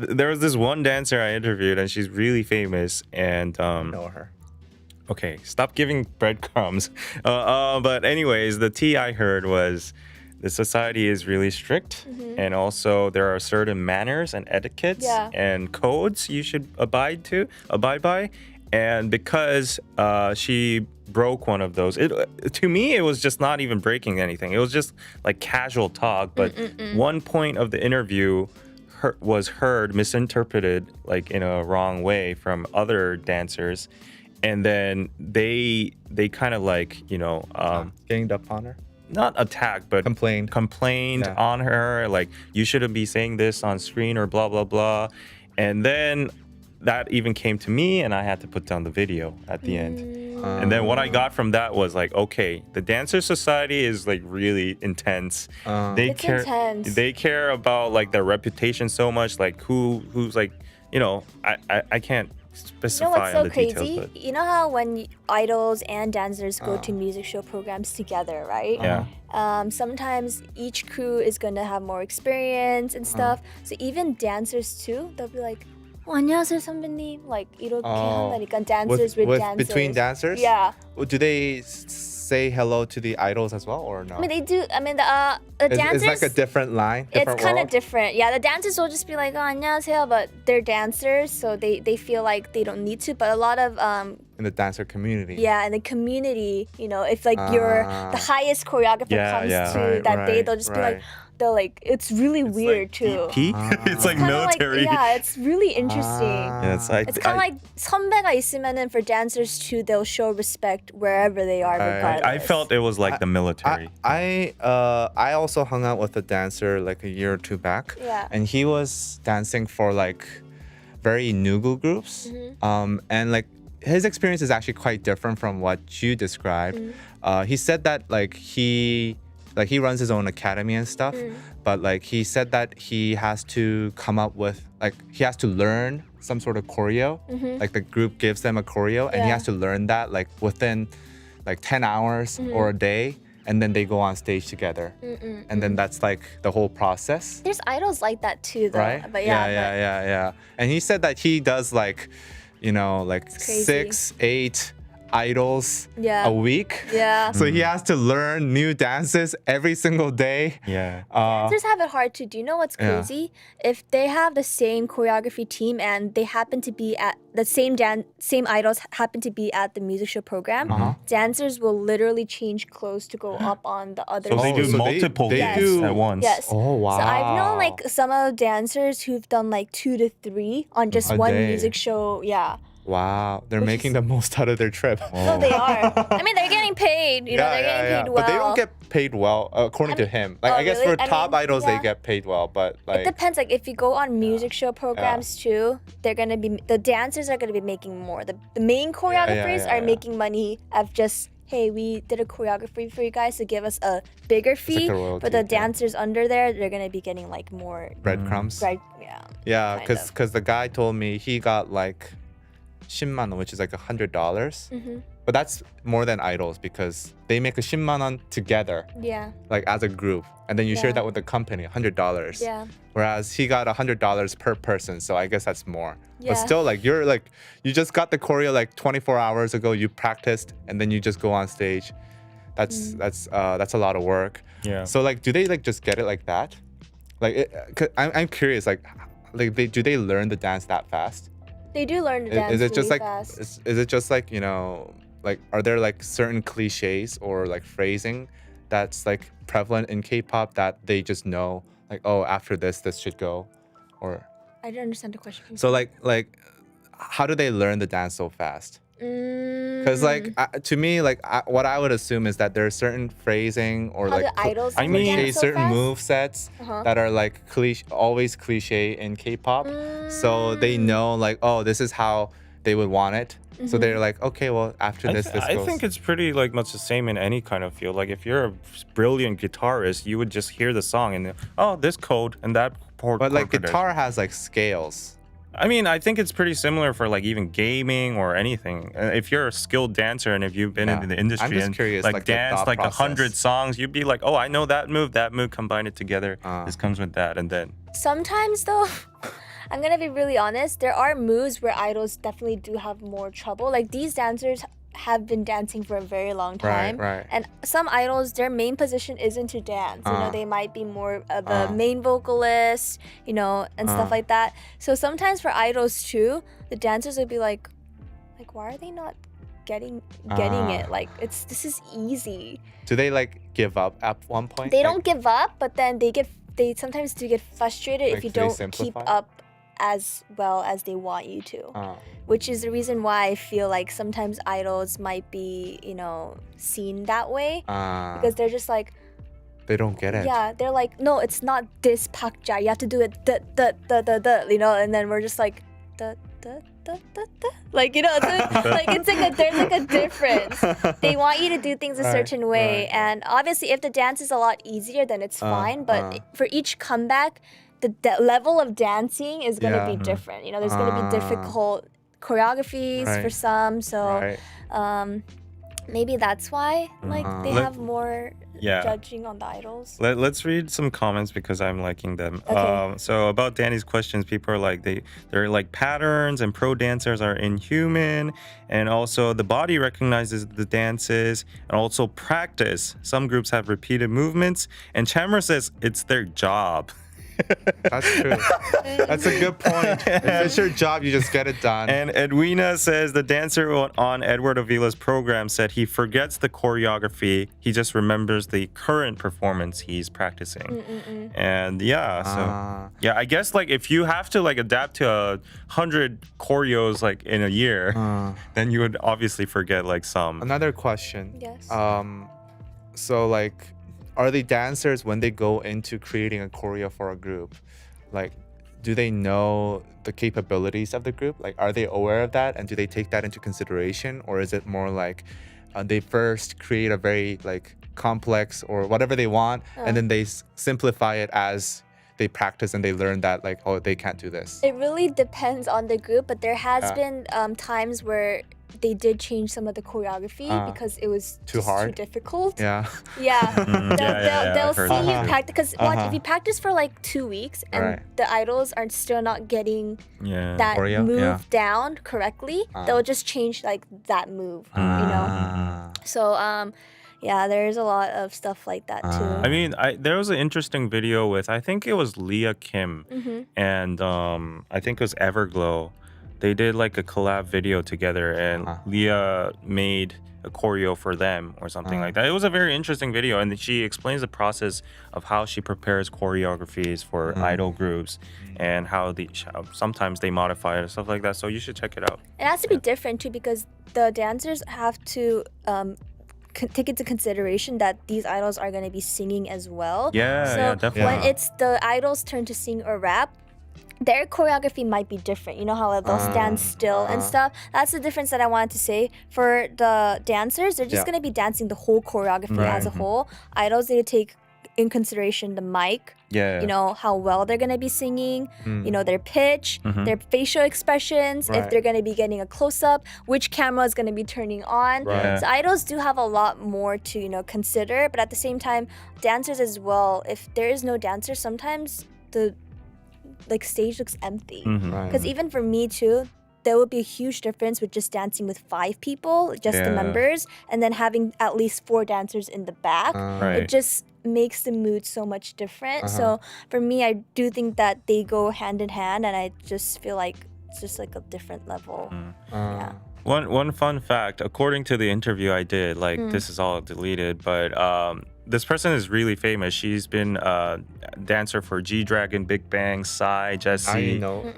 B: There was this one dancer I interviewed, and she's really famous. And
A: Know her.
B: okay, stop giving breadcrumbs. But anyways, the tea I heard was the society is really strict, and also there are certain manners and etiquettes
C: Yeah.
B: and codes you should abide by. And because she broke one of those, to me it was just not even breaking anything. It was just like casual talk. But one point of the interview was heard misinterpreted like in a wrong way from other dancers. And then they kind of like,
A: Ganged up on her.
B: not attacked, but
A: Complained. Yeah.
B: on her, like, you shouldn't be saying this on screen or blah, blah, blah. And then that even came to me, and I had to put down the video at the end. And then what I got from that was like, okay, the Dancer Society is like really intense.
C: It's intense.
B: They care about like their reputation so much, like who's like, I can't specify
C: what's so
B: on the
C: crazy?
B: details, but
C: You know how when idols and dancers go to music show programs together, right?
B: yeah.
C: Sometimes each crew is gonna have more experience and stuff. So even dancers too, they'll be like, 안녕하세요 선배님. Like 이렇게 한다니까 dancers with dancers.
A: Between dancers?
C: Yeah.
A: Do they say hello to the idols as well or no?
C: I mean, they do. I mean, the dancers.
A: It's like a different line.
C: It's kind of different. Yeah, the dancers will just be like, oh, 안녕하세요, but they're dancers, so they feel like they don't need to. But a lot of
A: in the dancer community.
C: Yeah, in the community, if like you're the highest choreographer comes to that day, they'll just be like, it's really weird
B: like
C: too.
B: It's like military.
C: It's really interesting.
B: Yeah,
C: It's kind of like 선배가 있으면은 for dancers too, they'll show respect wherever they are, regardless.
B: I felt it was like the military.
A: I also hung out with a dancer like a year or two back.
C: Yeah.
A: And he was dancing for like very nugu groups. And like his experience is actually quite different from what you described. He said that like he runs his own academy and stuff, but like he said that he has to come up with he has to learn some sort of choreo. Like the group gives them a choreo and he has to learn that like within like 10 hours or a day, and then they go on stage together. And then that's like the whole process.
C: There's idols like that too, though.
A: Right?
C: But
A: yeah. And he said that he does like 6, 8 idols a week.
C: Yeah.
A: So he has to learn new dances every single day.
B: Yeah.
C: Dancers have it hard too. Do you know what's crazy? If they have the same choreography team and they happen to be at the same idols happen to be at the music show program, dancers will literally change clothes to go up on the other
B: So they
C: stage.
B: do multiple
A: they
B: gigs
A: do-
B: at once.
C: Yes.
A: Oh, wow.
C: So I've known like some of the dancers who've done like 2 to 3 on just
A: A
C: one
A: day.
C: music show. Yeah.
A: Wow. They're making the most out of their trip.
C: No, they are. I mean, they're getting paid. They're getting paid well.
A: But they don't get paid well, according to him. Like,
C: oh,
A: I guess
C: really?
A: for
C: I
A: top
C: mean,
A: idols, they get paid well, but like.
C: It depends. Like if you go on music show programs too, the dancers are gonna be making more. The main choreographers are making money of just, hey, we did a choreography for you guys to give us a bigger fee.
A: like a royalty,
C: but the dancers under there, they're gonna be getting like more
A: breadcrumbs.
C: Yeah, kind of.
A: because the guy told me he got like 10만 원, which is like $100. But that's more than idols because they make a 10만 원 together,
C: Yeah.
A: like as a group, and then you share
C: Yeah.
A: that with the company, $100.
C: Yeah.
A: Whereas he got $100 per person, so I guess that's more.
C: Yeah.
A: But still, like you just got the choreo like 24 hours ago. You practiced, and then you just go on stage. That's a lot of work.
B: Yeah.
A: So like, do they like just get it like that? Like, I'm curious. Like do they learn the dance that fast?
C: They do learn to dance
A: Is it just
C: really
A: like
C: fast.
A: is it just like like are there like certain cliches or like phrasing that's like prevalent in K-pop that they just know like, oh, after this should go, or
C: I don't understand the question.
A: so like how do they learn the dance so fast? Because like to me, like what I would assume is that there's certain phrasing or
C: How
A: like
C: do idols
B: I
C: learn
B: mean,
C: dance so
A: certain
C: fast?
A: move sets that are like always cliche in K-pop. So they know like, oh, this is how they would want it. So they're like, okay, well, after this
B: I
A: goes.
B: think it's pretty like much the same in any kind of field. Like if you're a brilliant guitarist, you would just hear the song and this code and that chord.
A: But like
B: progression.
A: guitar has like scales.
B: I mean, I think it's pretty similar for like even gaming or anything. If you're a skilled dancer and if you've been in the industry
A: I'm just
B: and
A: curious,
B: like
A: like, the
B: danced
A: thought
B: like 100
A: process.
B: songs, you'd be like, oh, I know that move, combine it together. This comes with that, and then
C: Sometimes though, I'm gonna be really honest, there are moves where idols definitely do have more trouble. Like these dancers have been dancing for a very long time.
A: Right.
C: And some idols, their main position isn't to dance. They might be more of a main vocalist, and stuff like that. So sometimes for idols too, the dancers would be like why are they not getting it? Like this is easy.
A: Do they like give up at one point?
C: They
A: Like,
C: don't give up, but then they sometimes do get frustrated if
A: Like,
C: you
A: do they
C: don't keep
A: simplify?
C: up as well as they want you to. Which is the reason why I feel like sometimes idols might be, seen that way. Because they're just like,
A: they don't get it.
C: yeah, they're like, no, it's not this pakja. You have to do it, and then we're just like, like it's like there's like a difference. They want you to do things a certain way, and obviously if the dance is a lot easier, then it's fine. But for each comeback, the level of dancing is gonna be different. You know, there's gonna be difficult choreographies for some. So maybe that's why like they have more judging on the idols.
B: Let's read some comments because I'm liking them.
C: Okay.
B: So about Danny's questions, people are like they're like patterns and pro dancers are inhuman, and also the body recognizes the dances, and also practice. Some groups have repeated movements, and Chamra says it's their job.
A: That's true. That's a good point. If it's your job, you just get it done.
B: And Edwina says the dancer on Edward Avila's program said he forgets the choreography. He just remembers the current performance he's practicing. And I guess like if you have to like adapt to 100 choreos like in a year, then you would obviously forget like some.
A: Another question.
C: Yes.
A: So like, are the dancers, when they go into creating a choreo for a group, like, do they know the capabilities of the group? Like, are they aware of that, and do they take that into consideration, or is it more like they first create a very like complex or whatever they want, and then they simplify it as they practice and they learn that like, oh, they can't do this?
C: It really depends on the group, but there has been times where they did change some of the choreography because it was
A: too hard,
C: too difficult.
A: Yeah.
C: They'll see you practice, because if you practice for like 2 weeks and the idols are still not getting that
A: choreo?
C: move down correctly, they'll just change like that move, you know. So there's a lot of stuff like that too.
B: I mean, there was an interesting video with, I think it was Leah Kim and I think it was Everglow. They did like a collab video together, and Leah made a choreo for them or something like that. It was a very interesting video, and she explains the process of how she prepares choreographies for idol groups and how sometimes they modify it and stuff like that. So you should check it out.
C: It has to be different too, because the dancers have to take into consideration that these idols are going to be singing as well.
B: Yeah, definitely.
C: When it's the idols' turn to sing or rap, their choreography might be different. You know how they'll stand still and stuff. That's the difference that I wanted to say. For the dancers, they're just going to be dancing the whole choreography as a whole. Idols need to take in consideration the mic, you know, how well they're going to be singing, you know, their pitch, their facial expressions, if they're going to be getting a close-up, which camera is going to be turning on. So idols do have a lot more to, you know, consider. But at the same time, dancers as well, if there is no dancer, sometimes the like stage looks empty, because even for me too, there would be a huge difference with just dancing with 5 people, just the members, and then having at least 4 dancers in the back. It just makes the mood so much different. So for me, I do think that they go hand in hand, and I just feel like it's just like a different level.
B: One fun fact, according to the interview I did, like this is all deleted, but this person is really famous. She's been a dancer for G-Dragon, Big Bang, Psy, Jessie.
A: I know.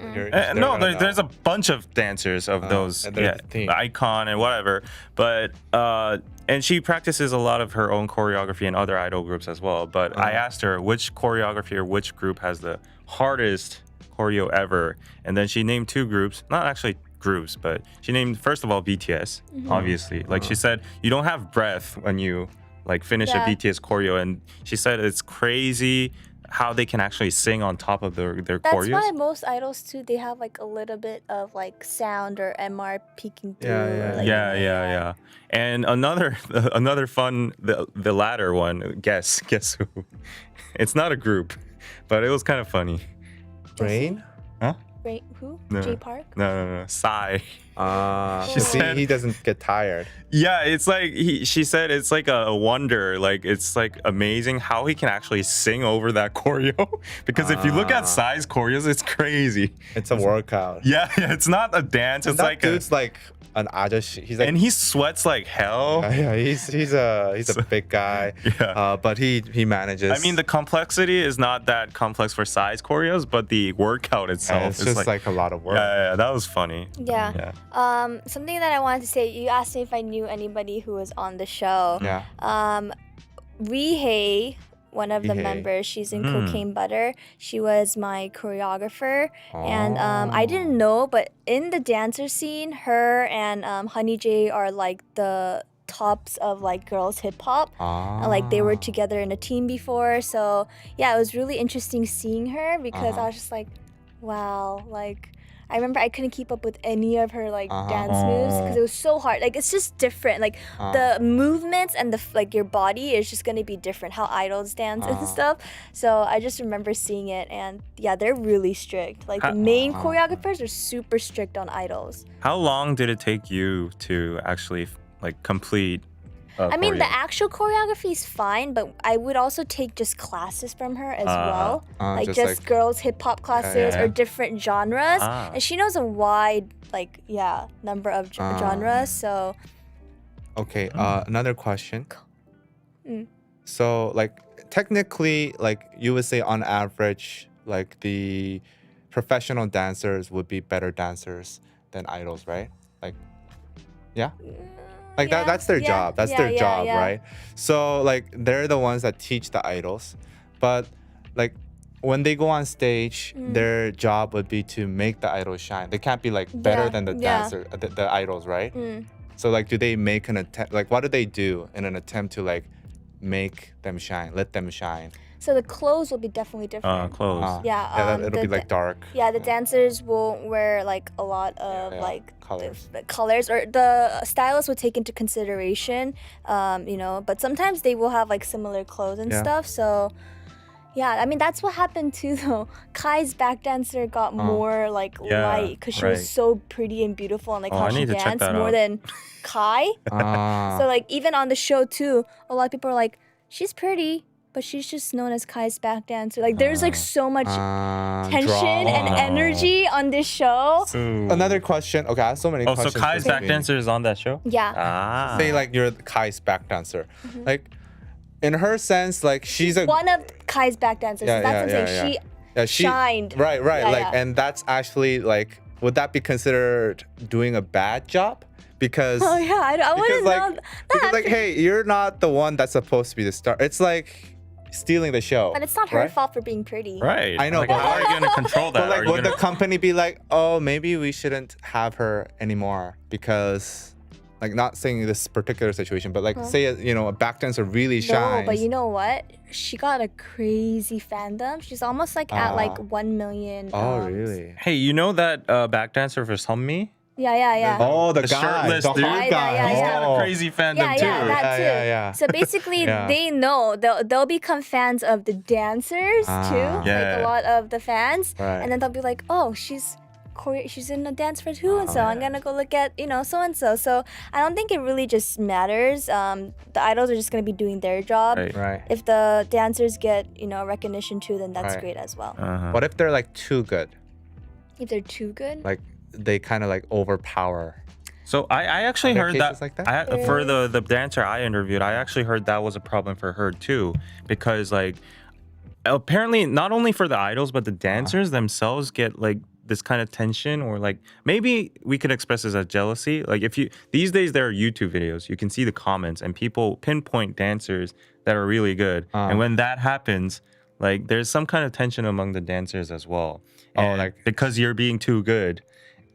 B: No, there's a bunch of dancers of those, Icon and whatever. But and she practices a lot of her own choreography in other idol groups as well. But I asked her which choreography or which group has the hardest choreo ever, and then she named 2 groups, not actually groups, but she named first of all BTS, obviously. Like she said, you don't have breath when you like finish a BTS choreo, and she said it's crazy how they can actually sing on top of their choreos.
C: That's why most idols too, they have like a little bit of like sound or MR peeking through.
B: Yeah. And another fun, the latter one, guess who? It's not a group, but it was kind of funny.
A: Rain?
B: Huh?
C: Rain, who?
B: No.
C: J Park?
B: No. Psy.
A: She said he doesn't get tired.
B: Yeah, it's like she said it's like a wonder. Like it's like amazing how he can actually sing over that choreo. Because if you look at Psy's choreos, it's crazy.
A: It's a workout.
B: Yeah, it's not a dance. It's like
A: dude's like an ajashi. He's like,
B: and he sweats like hell.
A: Yeah, he's a big guy. But he manages.
B: I mean, the complexity is not that complex for Psy's choreos, but the workout itself
A: is just like a lot of work.
B: Yeah, that was funny.
C: Yeah. Something that I wanted to say, you asked me if I knew anybody who was on the show.
A: Yeah.
C: Rihei one of the members. She's in Cocaine Butter. She was my choreographer. And I didn't know, but in the dancer scene, her and Honey J are like the tops of like girls hip hop. Like they were together in a team before. So yeah, it was really interesting seeing her because I was just like, wow, like I remember I couldn't keep up with any of her like dance moves because it was so hard. Like it's just different. Like the movements and the like your body is just gonna be different. How idols dance and stuff. So I just remember seeing it, and yeah, they're really strict. Like the main choreographers are super strict on idols.
B: How long did it take you to actually like complete?
C: I mean, the actual choreography is fine, but I would also take just classes from her as well. Like just girls hip hop classes or different genres. And she knows a wide, like, number of genres. So.
A: Okay, another question. So, like, technically, like, you would say on average, like, the professional dancers would be better dancers than idols, right? Like, yeah? Like that's their job. That's their job, right? So like they're the ones that teach the idols. But like when they go on stage, their job would be to make the idols shine. They can't be like better than the dancer, the idols, right? So like do they make an attempt, like what do they do in an attempt to like make them shine, let them shine?
C: So the clothes will be definitely different.
B: Clothes.
A: It'll be like dark.
C: Yeah, the dancers will wear like a lot of like colors, or the stylist will take into consideration, you know. But sometimes they will have like similar clothes and stuff. So yeah, I mean that's what happened too. Though Kai's back dancer got more like light because she was so pretty and beautiful, and like how she danced more than Kai. So like even on the show too, a lot of people are like, she's pretty, but she's just known as Kai's back dancer. Like there's like so much tension and energy on this show.
A: Another question. Okay, I have so many questions.
B: So Kai's back dancer is on that show?
C: Yeah.
A: Say like you're Kai's back dancer. Like in her sense, like she's
C: one of Kai's back dancers. That's what I'm saying. She shined.
A: Right. And that's actually like, would that be considered doing a bad job? Because
C: I wouldn't know.
A: Because like, hey, you're not the one that's supposed to be the star. It's like stealing the show.
C: But it's not her fault for being pretty.
B: Right.
A: I know.
B: Like, how are you going to control that?
A: But like, would the company be like, oh, maybe we shouldn't have her anymore because, like, not saying this particular situation, but like, say, you know, a back dancer really shines.
C: No, but you know what? She got a crazy fandom. She's almost like at like 1 million.
A: Oh, really?
B: Hey, you know that back dancer for Sunmi?
C: Yeah.
A: Oh, the guy,
B: shirtless
A: the
B: dude.
A: hard guy.
B: He's got a crazy fandom too.
C: That too. So basically, they know they'll become fans of the dancers too, like a lot of the fans, and then they'll be like, oh, she's in a dance for who and so. I'm gonna go look at so and so. So I don't think it really just matters. The idols are just gonna be doing their job.
A: Right.
C: If the dancers get recognition too, then that's great as well.
A: What if they're like too good?
C: If they're too good,
A: like they kind of like overpower.
B: So I actually heard that,
A: like that?
B: For the dancer I interviewed, I actually heard that was a problem for her too, because like apparently not only for the idols but the dancers themselves get like this kind of tension, or like maybe we could express this as jealousy. Like if you these days there are YouTube videos, you can see the comments and people pinpoint dancers that are really good, and when that happens, like there's some kind of tension among the dancers as well. And like because you're being too good.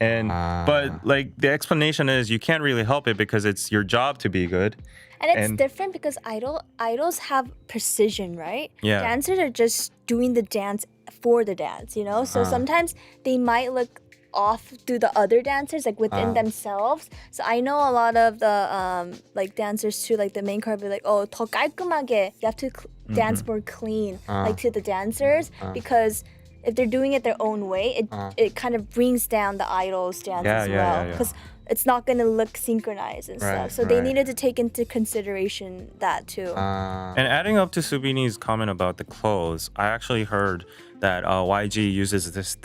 B: And but like the explanation is you can't really help it because it's your job to be good.
C: And it's different because idols have precision, right?
B: Yeah.
C: Dancers are just doing the dance for the dance, So sometimes they might look off to the other dancers, like within themselves. So I know a lot of the like dancers too, like the main card will be like, oh, 더 깔끔하게. You have to dance more clean, like to the dancers, because if they're doing it their own way, it kind of brings down the idol's dance as well, because it's not going to look synchronized and stuff. So they needed to take into consideration that too.
B: And adding up to Subini's comment about the clothes, I actually heard that YG uses this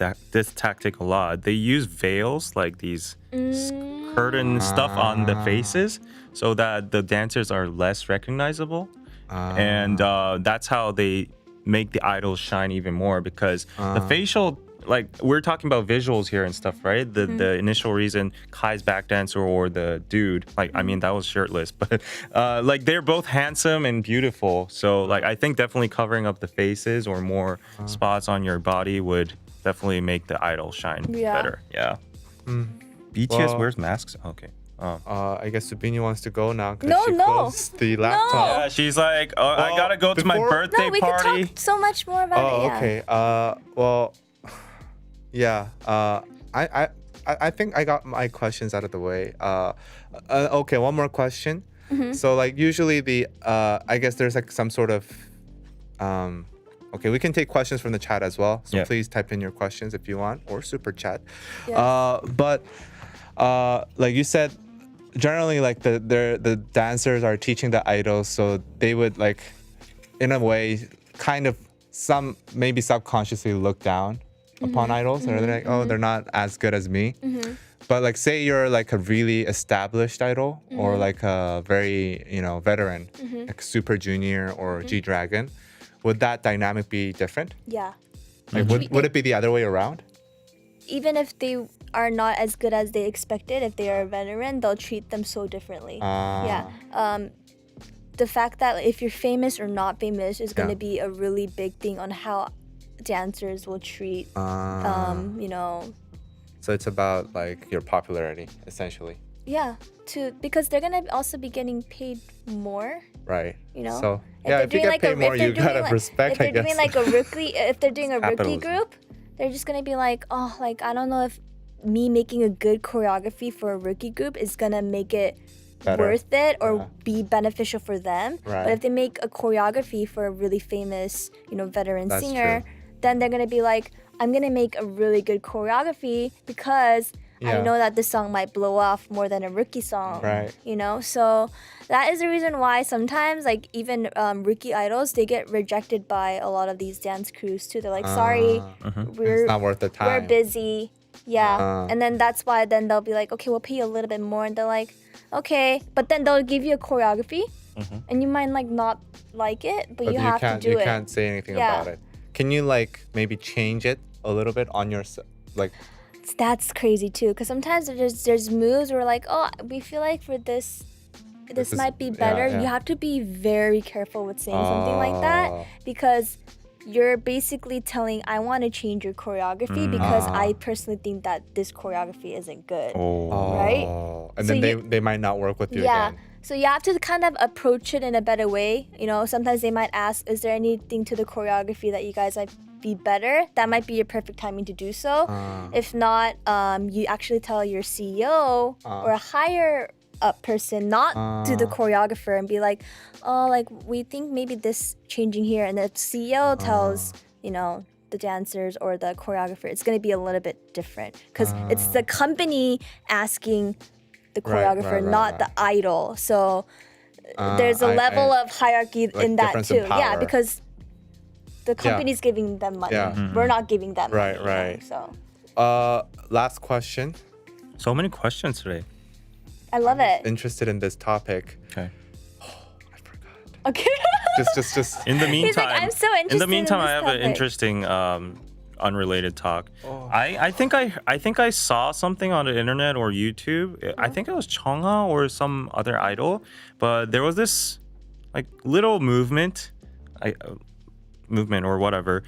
B: tactic a lot. They use veils, like these curtain stuff on the faces, so that the dancers are less recognizable. And that's how they make the idols shine even more, because the facial like we're talking about visuals here and stuff, right? The initial reason Kai's back dancer or the dude, like I mean that was shirtless, but like they're both handsome and beautiful. So like I think definitely covering up the faces or more spots on your body would definitely make the idol shine better. Yeah. BTS wears masks. Okay.
A: I guess Subini wants to go now.
C: No,
A: she closed the laptop.
B: Yeah, she's like, I gotta go to my birthday
C: we
B: party.
C: could talk so much more about it. Yeah.
A: Okay. Well, yeah. I think I got my questions out of the way. Okay, one more question. So like usually the I guess there's like some sort of okay, we can take questions from the chat as well. So please type in your questions if you want, or super chat. Yes. But like you said, generally like the dancers are teaching the idols, so they would like in a way kind of maybe subconsciously look down upon idols, or they're like, oh, they're not as good as me. But like say you're like a really established idol or like a very veteran, like Super Junior or G-Dragon, would that dynamic be different?
C: Yeah.
A: Like would it be the other way around?
C: Even if they are not as good as they expected, if they are a veteran, they'll treat them so differently. Yeah. The fact that if you're famous or not famous is going to be a really big thing on how dancers will treat,
A: So it's about like your popularity, essentially.
C: Yeah, because they're gonna also be getting paid more.
A: Right.
C: So
A: if you get paid more, you gotta respect.
C: If they're doing like a rookie, if they're doing a rookie group, they're just gonna be like, oh, like I don't know if me making a good choreography for a rookie group is gonna make it worth it or be beneficial for them. Right. But if they make a choreography for a really famous, veteran singer, then they're gonna be like, I'm gonna make a really good choreography because I know that this song might blow off more than a rookie song.
A: Right.
C: So that is the reason why sometimes like even rookie idols, they get rejected by a lot of these dance crews too. They're like, sorry,
A: it's not worth the time.
C: We're busy. Yeah. And then that's why then they'll be like, okay, we'll pay you a little bit more. And they're like, okay. But then they'll give you a choreography and you might like not like it, but you have to do it.
A: You can't say anything about it. Can you like maybe change it a little bit on your like?
C: That's crazy too, because sometimes there's moves where like, oh, we feel like for this might be better. You have to be very careful with saying something like that, because you're basically telling, I want to change your choreography because I personally think that this choreography isn't good, right?
A: And then they might not work with you again.
C: So you have to kind of approach it in a better way. Sometimes they might ask, is there anything to the choreography that you guys might be better? That might be your perfect timing to do so. If not, you actually tell your CEO or a higher up person not to the choreographer and be like, oh, like we think maybe this changing here. And the CEO tells, the dancers or the choreographer, it's going to be a little bit different because it's the company asking the choreographer, not the idol. So there's a level of hierarchy like in that too. Yeah, because the company's giving them money. We're not giving them money.
A: Right.
C: So
A: last question.
B: So many questions today.
C: I love it.
A: Interested in this topic.
B: Okay.
A: Oh, I forgot.
C: Okay.
A: just
B: in the meantime,
C: he's like, I'm so interested
B: in the meantime,
C: in this
B: I have
C: topic.
B: an interesting unrelated talk. I think I saw something on the internet or YouTube. I think it was Chungha or some other idol, but there was this like little movement or whatever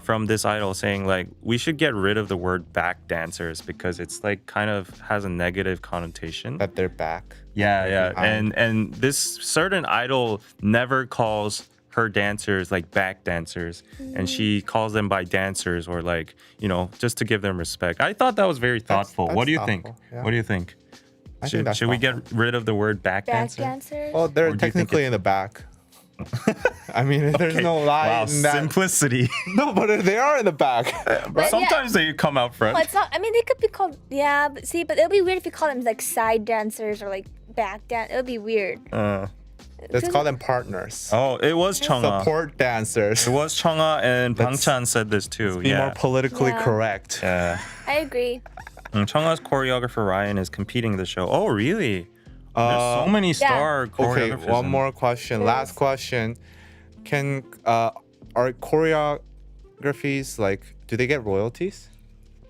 B: from this idol saying like we should get rid of the word back dancers because it's like kind of has a negative connotation
A: that they're back.
B: And this certain idol never calls her dancers like back dancers, and she calls them by dancers or like just to give them respect. I thought that was very thoughtful. What do you think? What do you think? Should we get rid of the word back dancers?
A: Well, they're technically in the back. I mean, there's no lie.
B: Wow,
A: in that.
B: Simplicity.
A: No, but they are in the back.
B: But sometimes they come out front.
C: Well, it's not. I mean, they could be called. Yeah, but it'll be weird if you call them like side dancers or like back dance. It'll be weird.
A: Let's call them partners.
B: Oh, it was Chungha.
A: Support dancers.
B: It was Chungha, and Bangchan said this too.
A: Let's be more politically correct.
B: Yeah.
C: I agree.
B: Chungha's choreographer Ryan is competing in the show. Oh, really? There's so many star choreographers.
A: Okay, one more question. Last question. Are choreographies like do they get royalties?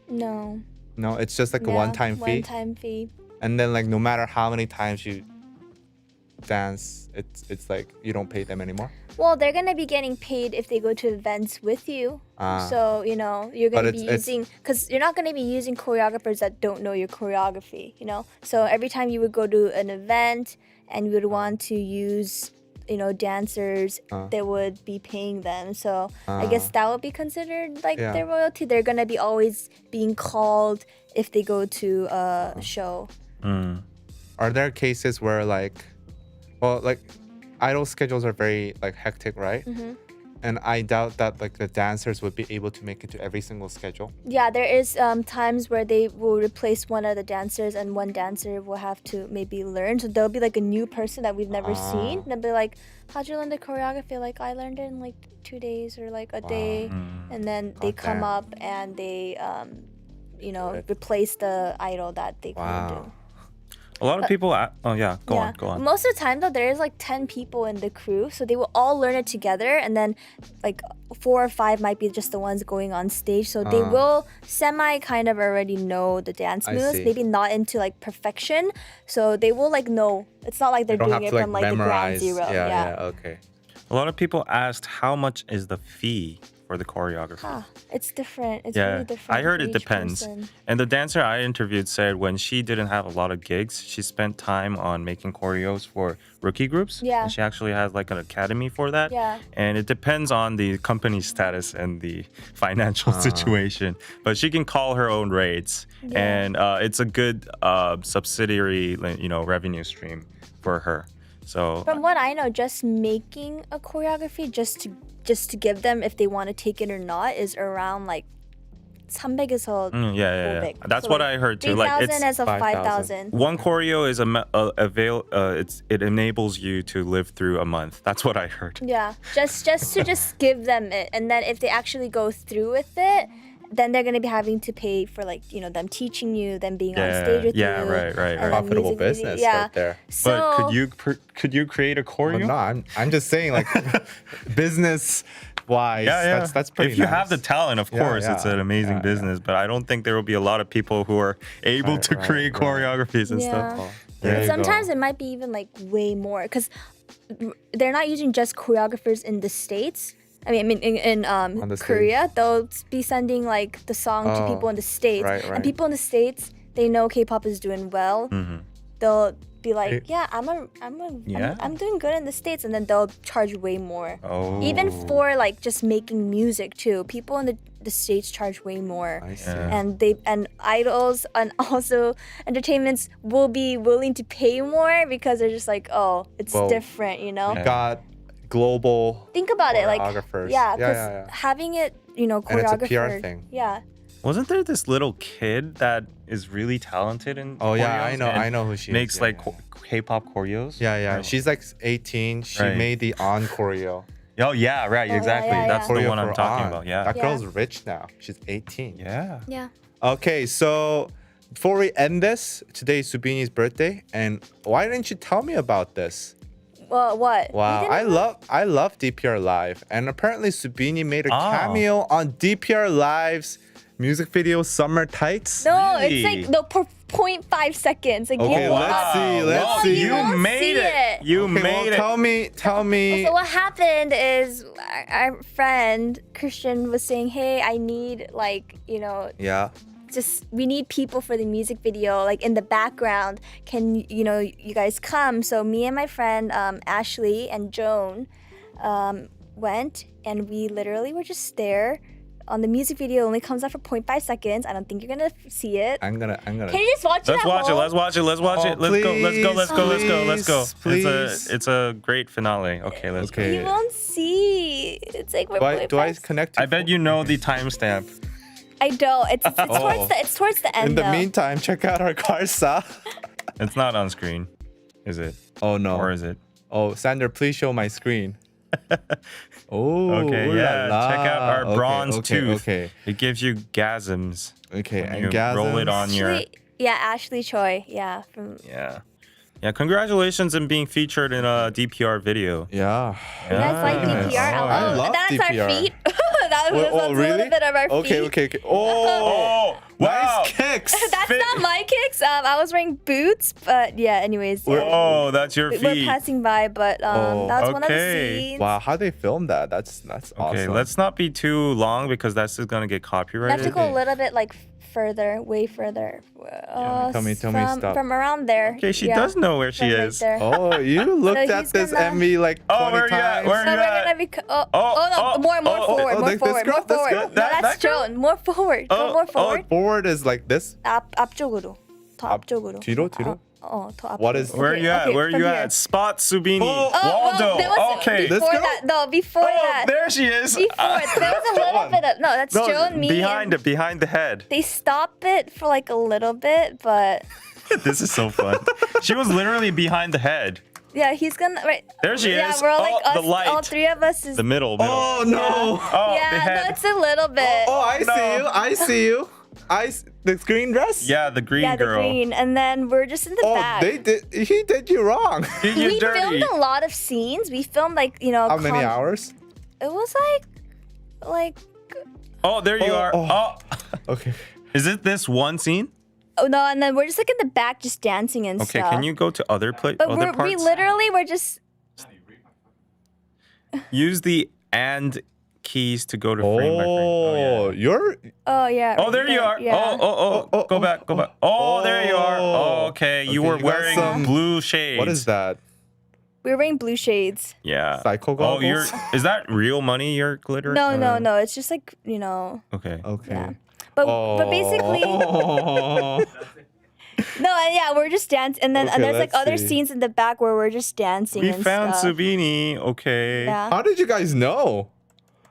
C: No.
A: No, it's just like a
C: No,
A: one-time fee.
C: One-time fee.
A: And then like no matter how many times you dance, it's like you don't pay them anymore.
C: Well, they're gonna be getting paid if they go to events with you. So you're gonna be using, because you're not gonna be using choreographers that don't know your choreography. So every time you would go to an event and you would want to use dancers, they would be paying them. So I guess that would be considered like their royalty. They're gonna be always being called if they go to a show.
A: Are there cases where like idol schedules are very like hectic, right? And I doubt that like the dancers would be able to make it to every single schedule.
C: Yeah, there is times where they will replace one of the dancers and one dancer will have to maybe learn. So there'll be like a new person that we've never seen. They'll be like, how'd you learn the choreography? Like, I learned it in like 2 days or like a day. And then they come up and they, replace the idol that they couldn't do.
B: A lot of people. Go on.
C: Most of the time, though, there is like 10 people in the crew, so they will all learn it together, and then like 4 or 5 might be just the ones going on stage. So they will semi kind of already know the dance moves, maybe not into like perfection. So they will like know. It's not like they're doing it from like
A: memorize.
C: the ground zero.
A: Yeah, okay.
B: A lot of people asked how much is the fee for the choreography.
C: It's different. It's really different.
B: I heard
C: for
B: it
C: each
B: depends.
C: person.
B: And the dancer I interviewed said when she didn't have a lot of gigs, she spent time on making choreos for rookie groups.
C: Yeah.
B: And she actually has like an academy for that.
C: Yeah.
B: And it depends on the company status and the financial situation. But she can call her own rates.
C: Yeah.
B: And it's a good subsidiary, revenue stream for her. So
C: From what I know, just making a choreography just to give them if they want to take it or not is around like 300에서 500.
B: That's
C: So,
B: what
C: like,
B: I heard too.
C: 3,000 as a
A: 5,000.
C: 5,000.
B: One choreo is it enables you to live through a month. That's what I heard.
C: Yeah, just to give them it, and then if they actually go through with it, then they're gonna be having to pay for like them teaching you, them being on stage with you.
B: Right.
C: and then
A: Profitable
C: music video.
A: business
C: Yeah.
A: right there.
C: So
B: But could you create a choreo?
A: Well, no, I'm just saying like business wise. That's pretty
B: If you
A: nice.
B: have the talent, of course, it's an amazing business. But I don't think there will be a lot of people who are able to create choreographies and stuff.
A: There you
C: sometimes
A: go.
C: it might be even like way more because they're not using just choreographers in the States. I mean, in
A: the
C: Korea, they'll be sending like the song to people in the States,
A: right.
C: and people in the States, they know K-pop is doing well. They'll be like, I'm doing good in the States, and then they'll charge way more. Even for like just making music too, people in the States charge way more.
A: I see.
C: And idols and also entertainments will be willing to pay more because they're just like, it's different,
A: We got global
C: Think about it, like
A: choreographers.
C: because having it, choreographer.
A: And it's a PR thing.
C: Yeah.
B: Wasn't there this little kid that is really talented in
A: Oh yeah,
B: choreos
A: I
B: and
A: know who she
B: makes
A: is.
B: like K-pop choreos?
A: Yeah. She's like 18. She
B: Right.
A: made the On choreo.
B: Oh yeah, right, exactly.
C: yeah.
B: That's the
A: Choreo
B: one I'm
A: for
B: talking
A: On.
B: about. Yeah.
A: That girl's rich now. She's 18.
B: Yeah.
C: Yeah.
A: Okay, so before we end this, today is Subini's birthday, and why didn't you tell me about this?
C: Well, what?
A: Wow,
C: You didn't know?
A: I love DPR Live, and apparently Subini made a
B: Oh.
A: cameo on DPR Live's music video "Summer Tights."
C: No,
B: Really?
C: it's like 0.5 seconds. Like,
A: Okay,
C: you
A: let's see, let's
C: No,
A: see.
C: You won't
B: made
C: see it.
B: You
A: Okay,
B: made it.
A: Tell me.
C: So what happened is our friend Christian was saying, "Hey, I need
A: Yeah.
C: we need people for the music video, like in the background. Can you guys come?" So me and my friend Ashley and Joan went, and we literally were just there. On the music video, it only comes out for 0.5 seconds. I don't think you're gonna see it.
A: I'm gonna.
C: Can you just watch it?
B: Let's
C: at
B: watch it.
C: home?
B: Let's watch it. Let's watch
A: Oh,
B: it. Let's go.
A: please.
B: It's a great finale. Okay, let's go.
C: You won't see. It's like we're
A: Do I connect? To
B: I bet you know the timestamp.
C: I don't. It's towards the end.
A: In the
C: though.
A: meantime, check out our Karsa.
B: It's not on screen, is it?
A: Oh no.
B: Or is it?
A: Oh, Sander, please show my screen. Oh,
B: Okay,
A: ooh la
B: yeah.
A: la.
B: Check out our bronze tooth.
A: Okay.
B: It gives you gasms.
A: Okay,
B: when
A: and
B: you roll it on your.
C: Ashley Choi. Yeah.
B: Yeah. Yeah, congratulations on being featured in a DPR video.
A: Yeah.
C: You guys like
B: Yes.
C: DPR?
A: Oh, I love
C: that's
A: DPR.
C: our feet. That was
A: Oh,
C: a
A: really?
C: little bit of our feet.
A: Okay. Oh,
B: wow.
A: nice kicks.
C: That's not my kicks. I was wearing boots, but yeah. Anyways,
B: Oh, that's your
C: we're
B: feet.
C: passing by, but that's one of the
B: Okay.
C: scenes.
A: Wow, how they filmed that? That's awesome.
B: Okay, let's not be too long because that's just gonna get
C: You have
B: copyrighted.
C: to go a little bit like further, way further.
A: Tell me, stop.
C: From around there.
B: Okay, she does know where she
C: From right
B: is.
C: there.
A: Oh, you looked
C: So
A: at
C: he's
A: this
C: gonna-
A: Emmy like 20
B: where you at?
A: times.
B: Where
C: So
B: you
C: we're
B: at?
C: gonna be. No,
B: oh,
C: more
B: oh,
C: forward,
A: oh,
C: more
A: this
C: forward,
A: girl,
C: more
A: this
C: forward.
A: girl?
C: No,
B: That
C: that's
B: girl?
C: Joan. More forward. Go more forward.
A: Forward is like this.
C: 앞쪽으로. 더 앞쪽으로.
A: 뒤로?
C: 더 앞쪽으로.
A: What is-
B: Where
C: Okay,
B: you at?
C: okay,
B: Where
C: from
B: you
C: here.
B: at? Spot Subini.
A: Oh,
B: Waldo.
C: there was
B: Okay.
A: This
C: before
A: girl?
C: that. No, before that.
B: There she is.
C: Before there was a little bit of that's
A: No,
C: Joan, me.
B: Behind
C: and
B: behind the head.
C: They stop it for like a little bit, but
B: This is so fun. She was literally behind the head.
C: yeah, he's gonna right.
B: There she
C: Yeah,
B: is.
C: we're like
B: Oh,
C: us,
B: the light.
C: all three of us is.
B: The middle.
A: Oh no.
B: Oh, the
C: yeah,
B: head.
C: no, it's a little bit.
A: Oh, I
B: no.
A: see you. I see you. The green dress?
B: Yeah, the green
C: yeah, the
B: girl.
C: green, and then we're just in the
A: Oh,
C: back.
A: he did you wrong.
B: Did you
C: We
B: dirty?
C: filmed a lot of scenes. We filmed like
A: How many hours?
C: It was like
B: Oh, there you
A: Oh,
B: are.
A: oh.
B: Oh.
A: Okay.
B: Is it this one scene?
C: oh no, and then we're just like in the back just dancing and
B: Okay,
C: stuff.
B: can you go to other
C: But
B: other
C: we
B: parts?
C: literally were just
B: Use the and keys to go to frame by frame.
A: Oh, you're
C: oh yeah.
B: Oh, there you are.
C: Yeah.
B: Oh, go back. Oh, there you are. Oh, okay. You
A: Okay,
B: were
A: you got
B: wearing
A: some-
B: blue shades.
A: what is that?
C: We were wearing blue shades.
B: Yeah.
A: Psycho
B: Oh,
A: goggles?
B: is that real money, your glitter?
C: No. It's just like
B: Okay.
A: Okay.
C: Yeah. But basically
A: Oh.
C: no, and yeah, we're just dancing, and then
A: Okay,
C: and there's like
A: let's
C: other
A: see.
C: scenes in the back where we're just dancing.
B: We
C: and
B: found
C: stuff.
B: Subini. Okay.
C: Yeah.
A: How did you guys know?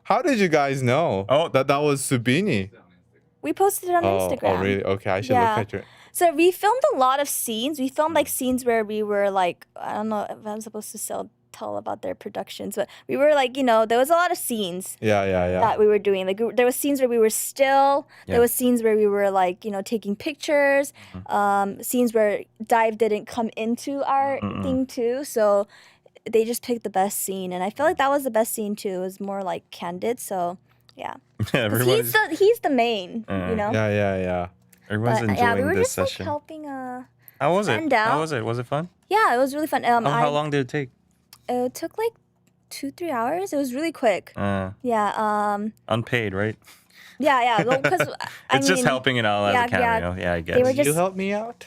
A: How did you guys know
B: Oh.
A: that was Subini?
C: We posted it on Instagram.
A: Oh, really? Okay, I should
C: Yeah.
A: look at your.
C: So we filmed a lot of scenes. We filmed like scenes where we were like, I don't know if I'm supposed to tell about their productions, but we were like, there was a lot of scenes
A: Yeah.
C: that we were doing. Like there was scenes where we were still.
B: Yeah.
C: There was scenes where we were like, taking pictures. Scenes where dive didn't come into our thing too. So they just picked the best scene, and I feel like that was the best scene too. It was more like candid. So yeah, 'Cause
B: Everybody's,
C: he's the main.
A: Yeah.
B: everyone's
C: But,
B: enjoying
C: yeah, we were
B: this
C: just like
B: session.
C: helping.
B: How was it?
C: friend out.
B: How was it? Was it fun?
C: Yeah, it was really fun.
B: How long did it take?
C: It took like 2-3 hours. It was really quick. Yeah.
B: Unpaid, right?
C: Yeah. Well, because
B: It's just helping it out as a
C: yeah,
B: cameo. Yeah, I guess.
C: They were
A: Did you
C: just-
A: help me out?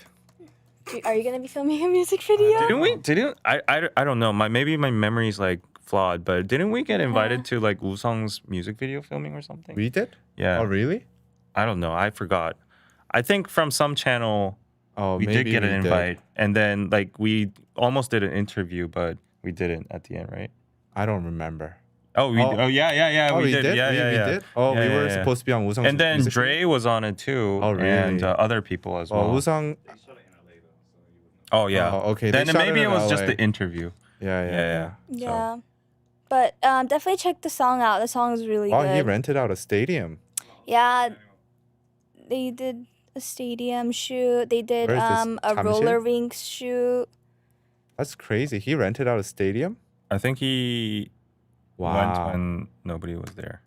C: Are you gonna be filming a music video?
B: Didn't we? I don't know. Maybe my memory's like flawed, but didn't we get invited to like Woo-sung's music video filming or something?
A: We did?
B: Yeah.
A: Oh, really?
B: I don't know. I forgot. I think from some channel
A: Oh,
B: we did
A: maybe
B: get an
A: we did.
B: invite, and then like we almost did an interview, but we didn't at the end, right?
A: I don't remember.
B: Oh, yeah.
A: Oh,
B: we did. Yeah,
A: we
B: yeah.
A: did? Oh,
B: Yeah,
A: we were
B: yeah.
A: supposed to be on Woo-sung's
B: And then
A: music
B: Dre was on it too.
A: Oh, really?
B: And other people as
A: video.
B: well.
A: Oh, Woo-sung.
B: Oh, yeah.
A: Oh, okay. They
B: Then
A: shot
B: maybe
A: it
B: it
A: in
B: was just
A: LA.
B: the interview.
A: Yeah.
C: Yeah. But definitely check the song out. The song is really
A: Oh,
C: good.
A: he rented out a stadium.
C: Yeah. They did a stadium shoot. They did
A: Where is this?
C: a
A: 잠실?
C: roller rink shoot.
A: That's crazy. He rented out a stadium?
B: I think he went
A: Wow.
B: when nobody was there.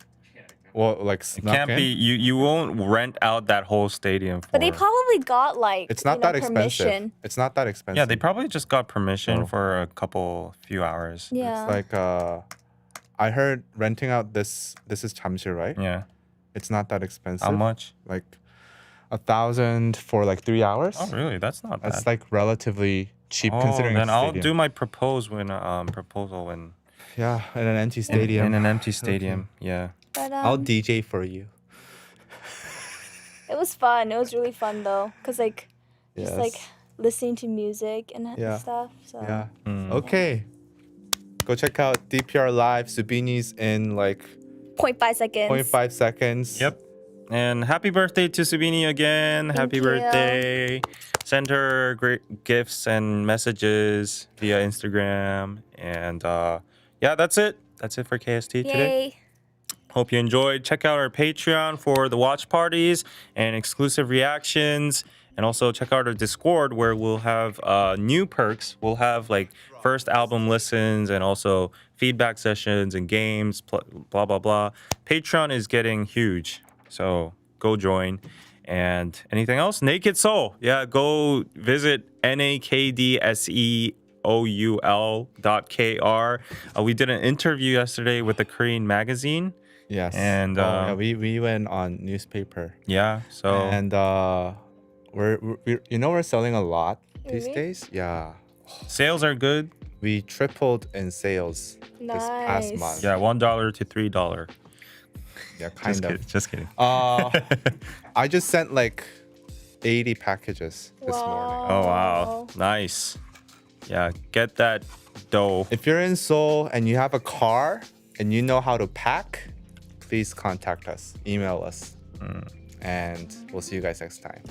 A: Well, like
B: It
A: snuck
B: can't
A: in?
B: be. You won't rent out that whole stadium for.
C: But they probably got like
A: It's not that expensive.
C: permission.
A: It's not that expensive.
B: Yeah, they probably just got permission
A: Oh.
B: for a few hours.
C: Yeah.
A: It's like I heard renting out this is 잠실, right?
B: Yeah.
A: It's not that expensive.
B: How much?
A: Like 1,000 for like 3 hours.
B: Oh, really? That's not bad.
A: That's like relatively cheap
B: Oh,
A: considering
B: then
A: it's a
B: I'll
A: stadium.
B: do my proposal in
A: Yeah, in an empty stadium.
B: in an empty stadium. Yeah.
C: But
A: I'll DJ for you.
C: it was fun. It was really fun though, cause like
A: Yes.
C: just like listening to music and
A: Yeah.
C: stuff. So
A: Yeah.
B: Mm.
A: Okay. Go check out DPR Live. Subini's in like
C: 0.5 seconds.
A: 0.5 seconds.
B: Yep. And happy birthday to Subini again. Happy
C: you.
B: birthday. Send her great gifts and messages via Instagram. And yeah, that's it. That's it for KST today.
C: Yay.
B: Hope you enjoyed. Check out our Patreon for the watch parties and exclusive reactions And also check out our Discord where we'll have new perks. We'll have like first album listens and also feedback sessions and games, blah, blah, blah. Patreon is getting huge. So go join. And anything else? Naked Soul. Yeah, go visit nakdseoul.kr. We did an interview yesterday with the Korean magazine.
A: Yes.
B: And
A: yeah, we went on newspaper.
B: Yeah. So
A: and we're we're selling a lot these days. Yeah.
B: Sales are good.
A: We tripled in sales this past month.
B: Yeah, $1 to $3.
A: Yeah, kind of.
B: Just kidding.
A: I just sent like 80 packages this morning.
B: Oh wow, nice. Yeah, get that dough.
A: If you're in Seoul and you have a car and you know how to pack, please contact us, email us, and we'll see you guys next time.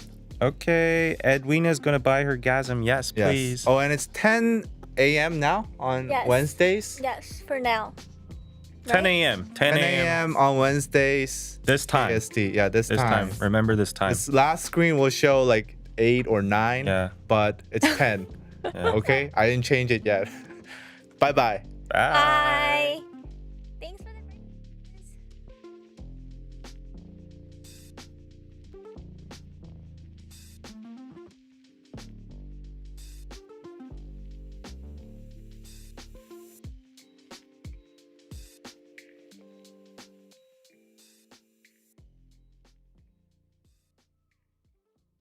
B: Okay, Edwina's gonna buy her gasm. Yes, please.
A: Oh, and it's 10 a.m. now on Wednesdays.
C: Yes, for now.
B: 10 a.m. 10
A: a.m. on Wednesdays.
B: This time.
A: KSTea. Yeah, this time.
B: Remember this time.
A: This last screen will show like 8 or 9.
B: Yeah.
A: But it's 10. Okay? I didn't change it yet. Bye-bye.
B: Bye.
C: Bye.